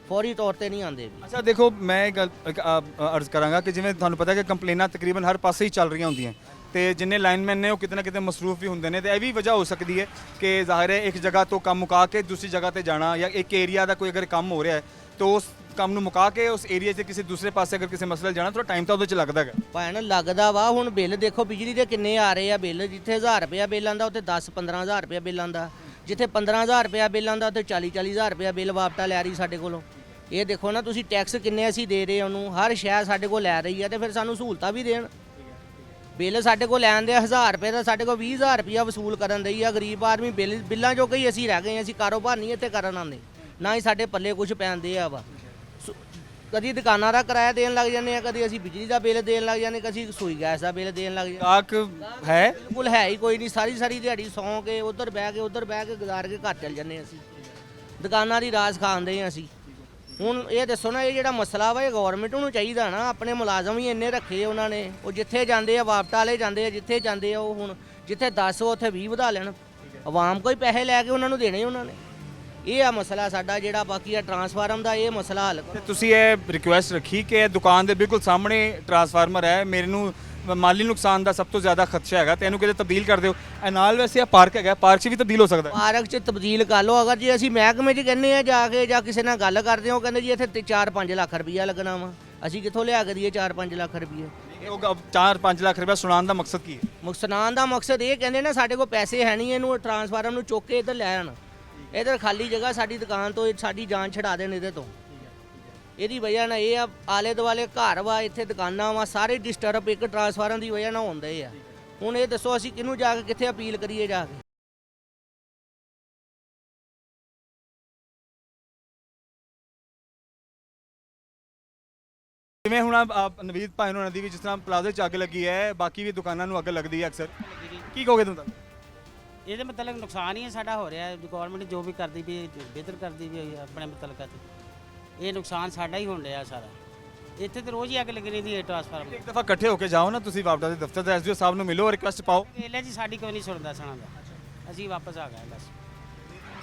ਫੌਰੀ ਤੌਰ ਤੇ ਨਹੀਂ ਆਉਂਦੇ ਵੀ। ਅੱਛਾ ਦੇਖੋ, ਮੈਂ ਇੱਕ ਅਰਜ਼ ਕਰਾਂਗਾ ਕਿ ਜਿਵੇਂ ਤੁਹਾਨੂੰ ਪਤਾ ਕਿ ਕੰਪਲੇਨਾਂ ਤਕਰੀਬਨ ਹਰ ਪਾਸੇ ਹੀ ਚੱਲ ਰਹੀਆਂ ਹੁੰਦੀਆਂ ਤੇ ਜਿੰਨੇ ਲਾਈਨਮੈਨ ਨੇ ਉਹ ਕਿਤੇ ਨਾ ਕਿਤੇ ਮਸਰੂਫ ਵੀ ਹੁੰਦੇ ਨੇ ਤੇ ਇਹ ਵੀ ਵਜ੍ਹਾ ਹੋ ਸਕਦੀ ਹੈ ਕਿ ਜ਼ਾਹਿਰ ਹੈ ਇੱਕ ਜਗ੍ਹਾ ਤੋਂ ਕੰਮ ਮੁਕਾ ਕੇ ਦੂਸਰੀ ਜਗ੍ਹਾ ਤੇ ਜਾਣਾ ਜਾਂ ਇੱਕ ਏਰੀਆ ਦਾ ਕੋਈ ਅਗਰ ਕੰਮ ਹੋ ਰਿਹਾ ਹੈ तो उस ਕੰਮ ਨੂੰ ਮੁਕਾ ਕੇ ਉਸ ਏਰੀਆ 'ਚ ਕਿਸੇ ਦੂਸਰੇ ਪਾਸੇ ਅਗਰ ਕਿਸੇ ਮਸਲੇ ਜਾਣਾ ਥੋੜਾ ਟਾਈਮ ਤਾਂ ਉਹਦੇ 'ਚ ਲੱਗਦਾ ਹੈਗਾ। ਭੈਣ ਲੱਗਦਾ ਵਾ, ਹੁਣ ਬਿੱਲ ਦੇਖੋ ਬਿਜਲੀ ਦੇ ਕਿੰਨੇ ਆ ਰਹੇ ਆ ਬਿੱਲ, ਜਿੱਥੇ 1000 ਰੁਪਇਆ ਬਿੱਲ ਆਂਦਾ ਉੱਥੇ 10-15 ਹਜ਼ਾਰ ਰੁਪਇਆ ਬਿੱਲ ਆਂਦਾ, ਜਿੱਥੇ 15 ਹਜ਼ਾਰ ਰੁਪਇਆ ਬਿੱਲ ਆਂਦਾ ਉੱਥੇ 40-40 ਹਜ਼ਾਰ ਰੁਪਇਆ ਬਿੱਲ ਵਾਪਟਾ ਲੈ ਰਹੀ ਸਾਡੇ ਕੋਲੋਂ। ਇਹ ਦੇਖੋ ਨਾ ਤੁਸੀਂ, ਟੈਕਸ ਕਿੰਨੇ ਅਸੀਂ ਦੇ ਰਹੇ ਉਹਨੂੰ, ਹਰ ਸ਼ਹਿਰ ਸਾਡੇ ਕੋਲ ਲੈ ਰਹੀ ਹੈ ਤੇ ਫਿਰ ਸਾਨੂੰ ਸਹੂਲਤਾਂ ਵੀ ਦੇਣ। ਬਿੱਲ ਸਾਡੇ ਕੋਲ ਲੈਣ ਦੇ 1000 ਰੁਪਏ ਦਾ ਸਾਡੇ ਕੋਲ 20000 ਰੁਪਇਆ ਵਸੂਲ ਕਰਨ ਦਈ ਆ। ਗਰੀਬ ਆਦਮੀ ਬਿੱਲਾਂ ਜੋ ਕਈ ਅਸੀਂ ਰਹਿ ਗਏ, ਅਸੀਂ ਕਾਰੋਬਾਰ ਨਹੀਂ ਇੱਥੇ ਕਰਨ ਆਉਂਦੇ, ਨਾ ਹੀ ਸਾਡੇ ਪੱਲੇ ਕੁਝ ਪੈਂਦੇ ਆ ਵਾ। ਕਦੀ ਦੁਕਾਨਾਂ ਦਾ ਕਿਰਾਇਆ ਦੇਣ ਲੱਗ ਜਾਂਦੇ ਆ, ਕਦੀ ਅਸੀਂ ਬਿਜਲੀ ਦਾ ਬਿੱਲ ਦੇਣ ਲੱਗ ਜਾਂਦੇ, ਕਦੀ ਰਸੋਈ ਗੈਸ ਦਾ ਬਿੱਲ ਦੇਣ ਲੱਗ ਜਾਂਦੇ। ਗਾਹਕ ਹੈ ਬਿਲਕੁਲ ਹੈ ਹੀ ਕੋਈ ਨਹੀਂ, ਸਾਰੀ ਦਿਹਾੜੀ ਸੌਂ ਕੇ ਉੱਧਰ ਬਹਿ ਕੇ ਗੁਜ਼ਾਰ ਕੇ ਘਰ ਚੱਲ ਜੰਨੇ ਅਸੀਂ, ਦੁਕਾਨਾਂ ਦੀ ਰਾਸ ਖਾਂਦੇ ਆ ਅਸੀਂ। ਹੁਣ ਇਹ ਦੱਸੋ ਨਾ, ਇਹ ਜਿਹੜਾ ਮਸਲਾ ਵਾ ਇਹ ਗਵਰਨਮੈਂਟ ਨੂੰ ਚਾਹੀਦਾ ਨਾ, ਆਪਣੇ ਮੁਲਾਜ਼ਮ ਹੀ ਇੰਨੇ ਰੱਖੇ ਉਹਨਾਂ ਨੇ, ਉਹ ਜਿੱਥੇ ਜਾਂਦੇ ਆ ਵਾਪਟਾ ਵਾਲੇ ਜਾਂਦੇ ਆ, ਜਿੱਥੇ ਜਾਂਦੇ ਆ ਉਹ ਹੁਣ ਜਿੱਥੇ 10 ਉੱਥੇ 20 ਵਧਾ ਲੈਣ, ਆਵਾਮ ਕੋਈ ਪੈਸੇ ਲੈ ਕੇ ਉਹਨਾਂ ਨੂੰ ਦੇਣੇ ਉਹਨਾਂ ਨੇ। ਇਹ ਆ ਮਸਲਾ ਸਾਡਾ ਜਿਹੜਾ, ਬਾਕੀ ਆ ਟਰਾਂਸਫਾਰਮ ਦਾ ਇਹ ਮਸਲਾ ਹੱਲ ਕਰੋ। ਤੁਸੀਂ ਇਹ ਰਿਕੁਐਸਟ ਰੱਖੀ ਕਿ ਦੁਕਾਨ ਦੇ ਬਿਲਕੁਲ ਸਾਹਮਣੇ ਟਰਾਂਸਫਾਰਮਰ ਹੈ, ਮੈਨੂੰ ਮਾਲੀ ਨੁਕਸਾਨ ਦਾ ਸਭ ਤੋਂ ਜ਼ਿਆਦਾ ਖਦਸ਼ਾ ਹੈਗਾ ਤੇ ਇਹਨੂੰ ਕਿਤੇ ਤਬਦੀਲ ਕਰ ਦਿਓ। ਇਹ ਨਾਲ ਵੈਸੇ ਇਹ ਪਾਰਕ ਹੈਗਾ, ਪਾਰਕ 'ਚ ਵੀ ਤਬਦੀਲ ਹੋ ਸਕਦਾ ਹੈ। ਪਾਰਕ 'ਚ ਤਬਦੀਲ ਕਰ ਲਓ, ਅਗਰ ਜੇ ਅਸੀਂ ਮਹਿਕਮੇ 'ਚ ਕਹਿੰਦੇ ਆ ਜਾ ਕੇ ਜਾਂ ਕਿਸੇ ਨਾਲ ਗੱਲ ਕਰਦੇ ਹਾਂ, ਉਹ ਕਹਿੰਦੇ ਜੀ ਇੱਥੇ 4-5 ਲੱਖ ਰੁਪਈਆ ਲੱਗਣਾ ਵਾ, ਅਸੀਂ ਕਿੱਥੋਂ ਲਿਆ ਕੇ ਦਈਏ 4-5 ਲੱਖ ਰੁਪਈਏ। ਉਹ 4-5 ਲੱਖ ਰੁਪਏ ਸੁਣਾਉਣ ਦਾ ਮਕਸਦ ਕੀ ਹੈ? ਨੁਕਸਾਨ ਦਾ ਮਕਸਦ ਇਹ ਕਹਿੰਦੇ ਨਾ ਸਾਡੇ ਕੋਲ ਪੈਸੇ ਹੈ ਨਹੀਂ, ਇਹਨੂੰ ਟਰਾਂਸਫਾਰਮ ਨੂੰ ਚੁੱਕ ਕੇ ਇੱਧਰ ਲੈ ਆਣ, ਇੱਧਰ ਖਾਲੀ ਜਗ੍ਹਾ ਸਾਡੀ ਦੁਕਾਨ ਤੋਂ ਸਾਡੀ ਜਾਨ ਛਡਾ ਦੇਣ ਇਹਦੇ ਤੋਂ। ਇਹਦੀ ਵਜ੍ਹਾ ਨਾਲ ਇਹ ਆ, ਆਲੇ ਦੁਆਲੇ ਘਰ ਵਾ, ਇੱਥੇ ਦੁਕਾਨਾਂ ਵਾ, ਸਾਰੇ ਡਿਸਟਰਬ ਇੱਕ ਟਰਾਂਸਫਾਰਮ ਦੀ ਵਜ੍ਹਾ ਨਾਲ ਹੁੰਦੇ ਆ। ਹੁਣ ਇਹ ਦੱਸੋ ਅਸੀਂ ਕਿਹਨੂੰ ਜਾ ਕੇ ਕਿੱਥੇ ਅਪੀਲ ਕਰੀਏ ਜਾ ਕੇ। ਜਿਵੇਂ ਹੁਣ ਆਪ ਨਵੀਦ ਭਾਈ ਹੋਣਾ ਦੀ ਵੀ ਜਿਸ ਤਰ੍ਹਾਂ ਪਲਾਜ਼ੇ 'ਚ ਅੱਗ ਲੱਗੀ ਹੈ, ਬਾਕੀ ਵੀ ਦੁਕਾਨਾਂ ਨੂੰ ਅੱਗ ਲੱਗਦੀ ਹੈ ਅਕਸਰ, ਕੀ ਕਹੋਗੇ ਤੁਸੀਂ? ਇਹਦੇ ਮਤਲਬ ਨੁਕਸਾਨ ਹੀ ਹੈ ਸਾਡਾ ਹੋ ਰਿਹਾ ਹੈ। ਗਵਰਨਮੈਂਟ ਜੋ ਵੀ ਕਰਦੀ ਵੀ ਬਿਹਤਰ ਕਰਦੀ ਵੀ ਹੋਈ ਆਪਣੇ ਮੁਤਲਕਾ ਤੇ ਇਹ ਨੁਕਸਾਨ ਸਾਡਾ ਹੀ ਹੋਣ ਰਿਹਾ ਸਾਰਾ। ਇੱਥੇ ਤੇ ਰੋਜ਼ ਹੀ ਅੱਗ ਲੱਗ ਰਹੀ ਹੈ ਟਰਾਂਸਫਾਰਮਰ। ਇੱਕ ਦਫਾ ਇਕੱਠੇ ਹੋ ਕੇ ਜਾਓ ਨਾ ਤੁਸੀਂ ਵਾਪਡਾ ਦੇ ਦਫ਼ਤਰ ਤੇ, ਐਸਡੀਓ ਸਾਹਿਬ ਨੂੰ ਮਿਲੋ ਔਰ ਰਿਕੁਐਸਟ ਪਾਓ। ਵੇਲੇ ਜੀ ਸਾਡੀ ਕੋਈ ਨਹੀਂ ਸੁਣਦਾ ਸੁਣਾਉਂਦਾ, ਅਸੀਂ ਵਾਪਸ ਆ ਗਏ ਬਸ।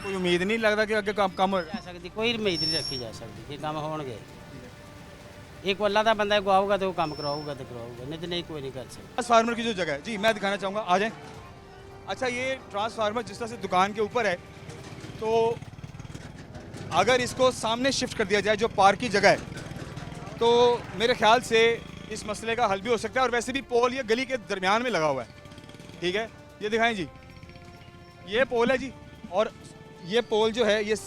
ਕੋਈ ਉਮੀਦ ਨਹੀਂ ਲੱਗਦਾ ਕਿ ਅੱਗੇ ਕੰਮ ਹੋਏਗਾ? ਜਾ ਸਕਦੀ ਕੋਈ ਉਮੀਦ ਨਹੀਂ ਰੱਖੀ ਜਾ ਸਕਦੀ ਕਿ ਕੰਮ ਹੋਣਗੇ। एक अल्लाह का बंदा को आऊगा तो वो काम करवाऊगा तो करवाऊगा, नहीं तो नहीं कोई नहीं कर सकता। ट्रांसफार्मर की जो जगह है जी, मैं दिखाना चाहूँगा, आ जाएं। अच्छा, ये ट्रांसफार्मर जिस तरह से दुकान के ऊपर है, तो अगर इसको सामने शिफ्ट कर दिया जाए जो पार्क की जगह है, तो मेरे ख्याल से इस मसले का हल भी हो सकता है। और वैसे भी पोल ये गली के दरमियान में लगा हुआ है, ठीक है, ये दिखाएं जी, ये पोल है जी, और ये पोल जो है ये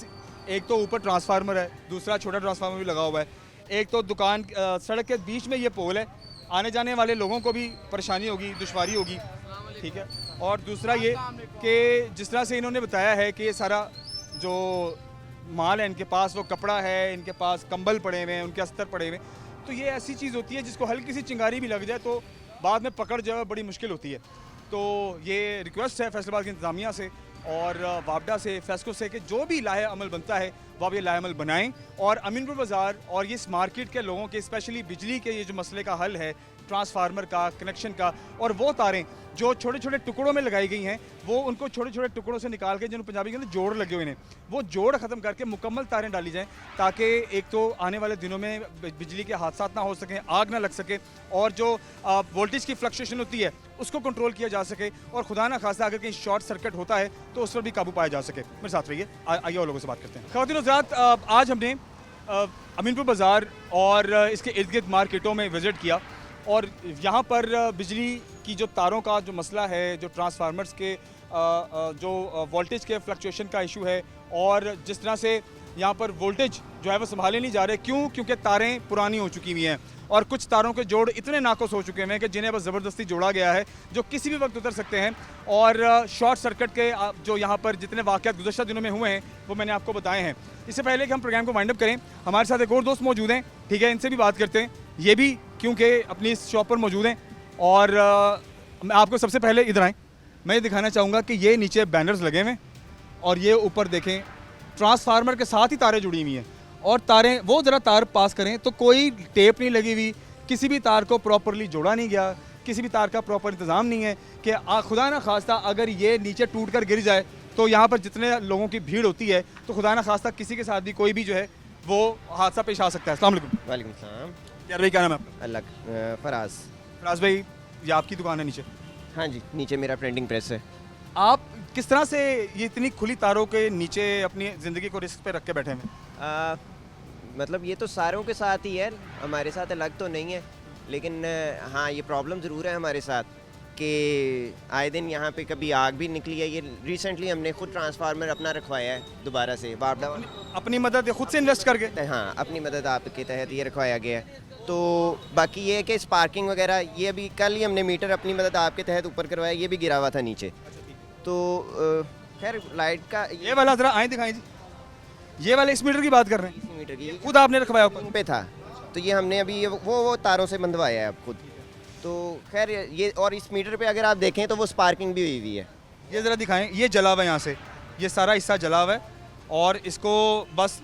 एक तो ऊपर ट्रांसफार्मर है, दूसरा छोटा ट्रांसफार्मर भी लगा हुआ है। एक तो दुकान सड़क के बीच में ये पोल है, आने जाने वाले लोगों को भी परेशानी होगी, दुश्वारी होगी, ठीक है। और दूसरा ये कि जिस तरह से इन्होंने बताया है कि ये सारा जो माल है इनके पास, वो कपड़ा है, इनके पास कंबल पड़े हुए हैं, उनके अस्तर पड़े हुए हैं, तो ये ऐसी चीज़ होती है जिसको हल्की सी चिंगारी भी लग जाए तो बाद में पकड़ जो है बड़ी मुश्किल होती है। तो ये रिक्वेस्ट है फैसलाबाद की इंतज़ामिया से और वापडा से, फेस्को से कि जो भी लाहे अमल बनता है वो आप ये लाहे अमल बनाएं। और अमीनपुर बाज़ार और ये इस मार्केट के लोगों के स्पेशली बिजली के ये जो मसले का हल है, ट्रांसफार्मर का, कनेक्शन का, और वो तारें जो छोटे छोटे टुकड़ों में लगाई गई हैं, वो उनको छोटे छोटे टुकड़ों से निकाल के, जिन पंजाबी के अंदर जोड़ लगे हुए हैं, वो जोड़ ख़त्म करके मुकम्मल तारें डाली जाएं, ताकि एक तो आने वाले दिनों में बिजली के हादसा ना हो सकें, आग ना लग सके, और जो वोल्टेज की फ्लक्चुएशन होती है उसको कंट्रोल किया जा सके, और खुदा ना खासा अगर कहीं शॉर्ट सर्किट होता है तो उस पर भी काबू पाया जा सके। मेरे साथ रहिए, आइए और लोगों से बात करते हैं। ख़वातीन और हज़रात, आज हमने अमीनपुर बाज़ार और इसके इर्द गिर्द मार्केटों में विज़िट किया, और यहाँ पर बिजली की जो तारों का जो मसला है, जो ट्रांसफार्मर्स के जो वोल्टेज के फ्लक्चुएशन का इशू है, और जिस तरह से यहाँ पर वोल्टेज जो है वो संभाले नहीं जा रहे। क्यों? क्योंकि तारें पुरानी हो चुकी हुई हैं, और कुछ तारों के जोड़ इतने नाक़ुस हो चुके हैं कि जिन्हें बस ज़बरदस्ती जोड़ा गया है, जो किसी भी वक्त उतर सकते हैं। और शॉर्ट सर्किट के जो यहाँ पर जितने वाक़यात गुज़श्ता दिनों में हुए हैं वो मैंने आपको बताए हैं। इससे पहले कि हम प्रोग्राम को वाइंड अप करें, हमारे साथ एक और दोस्त मौजूद हैं, ठीक है, इनसे भी बात करते हैं। ये भी क्योंकि अपनी इस शॉप पर मौजूद हैं, और मैं आपको सबसे पहले इधर आएँ, मैं ये दिखाना चाहूँगा कि ये नीचे बैनर्स लगे हुए हैं, और ये ऊपर देखें ट्रांसफार्मर के साथ ही तारें जुड़ी हुई हैं, और तारें वो ज़रा तार पास करें तो कोई टेप नहीं लगी हुई, किसी भी तार को प्रॉपरली जोड़ा नहीं गया, किसी भी तार का प्रॉपर इंतज़ाम नहीं है कि खुदा ना खास्ता अगर ये नीचे टूट कर गिर जाए तो यहाँ पर जितने लोगों की भीड़ होती है तो खुदा ना खास्ता किसी के साथ भी कोई भी जो है वो हादसा पेश आ सकता है। अस्सलाम वालेकुम। वालेकुम सलाम। यार भाई, क्या नाम है आपका? अल्लाह फराज। फराज भाई, ये आपकी दुकान है नीचे? हाँ जी, नीचे मेरा प्रिंटिंग प्रेस है। आप किस तरह से ये इतनी खुली तारों के नीचे अपनी ज़िंदगी को रिस्क पे रख के बैठे हैं? मतलब ये तो सारों के साथ ही है, हमारे साथ अलग तो नहीं है, लेकिन हाँ ये प्रॉब्लम ज़रूर है हमारे साथ कि आए दिन यहाँ पे कभी आग भी निकली है। ये रिसेंटली हमने खुद ट्रांसफार्मर अपना रखवाया है दोबारा से वापडा। अपनी मदद खुद से इन्वेस्ट करके? हाँ, अपनी मदद आपके तहत ये रखवाया गया है। तो बाकी ये है कि स्पार्किंग वगैरह ये अभी कल ही हमने मीटर अपनी मदद आपके तहत ऊपर करवाया, ये भी गिरा हुआ था नीचे। तो खैर लाइट का ये वाला ज़रा आए दिखाएं जी, ये वाले इस मीटर की बात कर रहे हैं? मीटर की खुद आपने रखवाया ऊपर पे था, तो ये हमने अभी वो तारों से बंधवाया है अब खुद। तो खैर ये, और इस मीटर पे अगर आप देखें तो वो स्पार्किंग भी हुई हुई है। ये ज़रा दिखाएं, ये जला हुआ है यहाँ से, ये सारा हिस्सा जला हुआ है, और इसको बस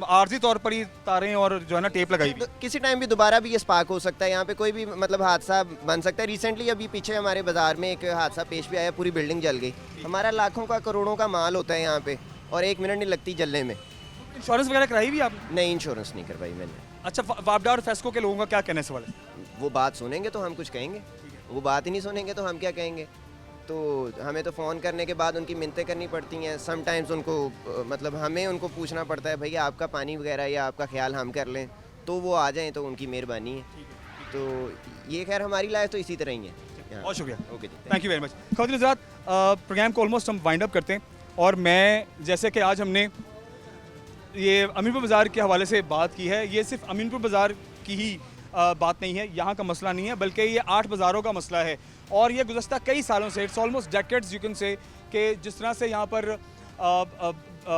आर्जी तौर पर ही तारें और जो है ना टेप लगाई हुई। तो किसी टाइम भी दोबारा भी ये स्पार्क हो सकता है, यहाँ पे कोई भी मतलब हादसा बन सकता है। रिसेंटली अभी पीछे हमारे बाज़ार में एक हादसा पेश भी आया, पूरी बिल्डिंग जल गई। हमारा लाखों का करोड़ों का माल होता है यहाँ पे, और 1 मिनट नहीं लगती जलने में। इंश्योरेंस वगैरह कराई भी आपने? नहीं, इंश्योरेंस नहीं करवाई मैंने। अच्छा, वापडा और फेस्को के लोगों का क्या कहने से वाले? वो बात सुनेंगे तो हम कुछ कहेंगे, वो बात ही नहीं सुनेंगे तो हम क्या कहेंगे। तो हमें तो फ़ोन करने के बाद उनकी मिन्नतें करनी पड़ती हैं। समटाइम्स उनको मतलब हमें उनको पूछना पड़ता है, भैया आपका पानी वगैरह या आपका ख्याल हम कर लें, तो वो आ जाएं तो उनकी मेहरबानी है। तो ये खैर हमारी लाइफ तो इसी तरह ही है। बहुत शुक्रिया, okay ji, thank you very much. ख़वातीन हज़रात, प्रोग्राम को ऑलमोस्ट हम वाइंड अप करते हैं, और मैं जैसे कि आज हमने ये अमीनपुर बाज़ार के हवाले से बात की है, ये सिर्फ अमीनपुर बाज़ार की ही बात नहीं है, यहाँ का मसला नहीं है, बल्कि ये 8 बाज़ारों का मसला है, और ये गुज़श्ता कई सालों से, it's almost decades you can say, कि जिस तरह से यहाँ पर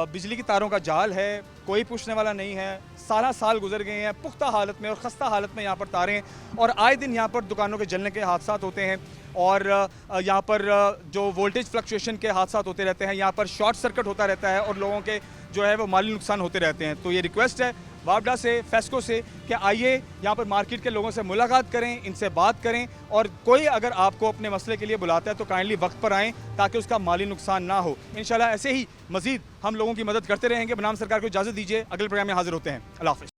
बिजली की तारों का जाल है, कोई पूछने वाला नहीं है, साल गुजर गए हैं पुख्ता हालत में और ख़स्ता हालत में यहाँ पर तारें, और आए दिन यहाँ पर दुकानों के जलने के हादसा होते हैं, और यहाँ पर जो वोल्टेज फ्लक्चुएशन के हादसा होते रहते हैं, यहाँ पर शॉर्ट सर्किट होता रहता है, और लोगों के जो है वो माली नुकसान होते रहते हैं। तो ये रिक्वेस्ट है वापडा से, फेस्को से, कि आइए यहाँ पर मार्केट के लोगों से मुलाकात करें, इनसे बात करें, और कोई अगर आपको अपने मसले के लिए बुलाता है तो काइंडली वक्त पर आएँ ताकि उसका माली नुकसान ना हो। इंशाल्लाह ऐसे ही मज़ीद हम लोगों की मदद करते रहेंगे। बनाम सरकार को इजाज़त दीजिए, अगले प्रोग्राम में हाजिर होते हैं। अल्लाह हाफ़िज़।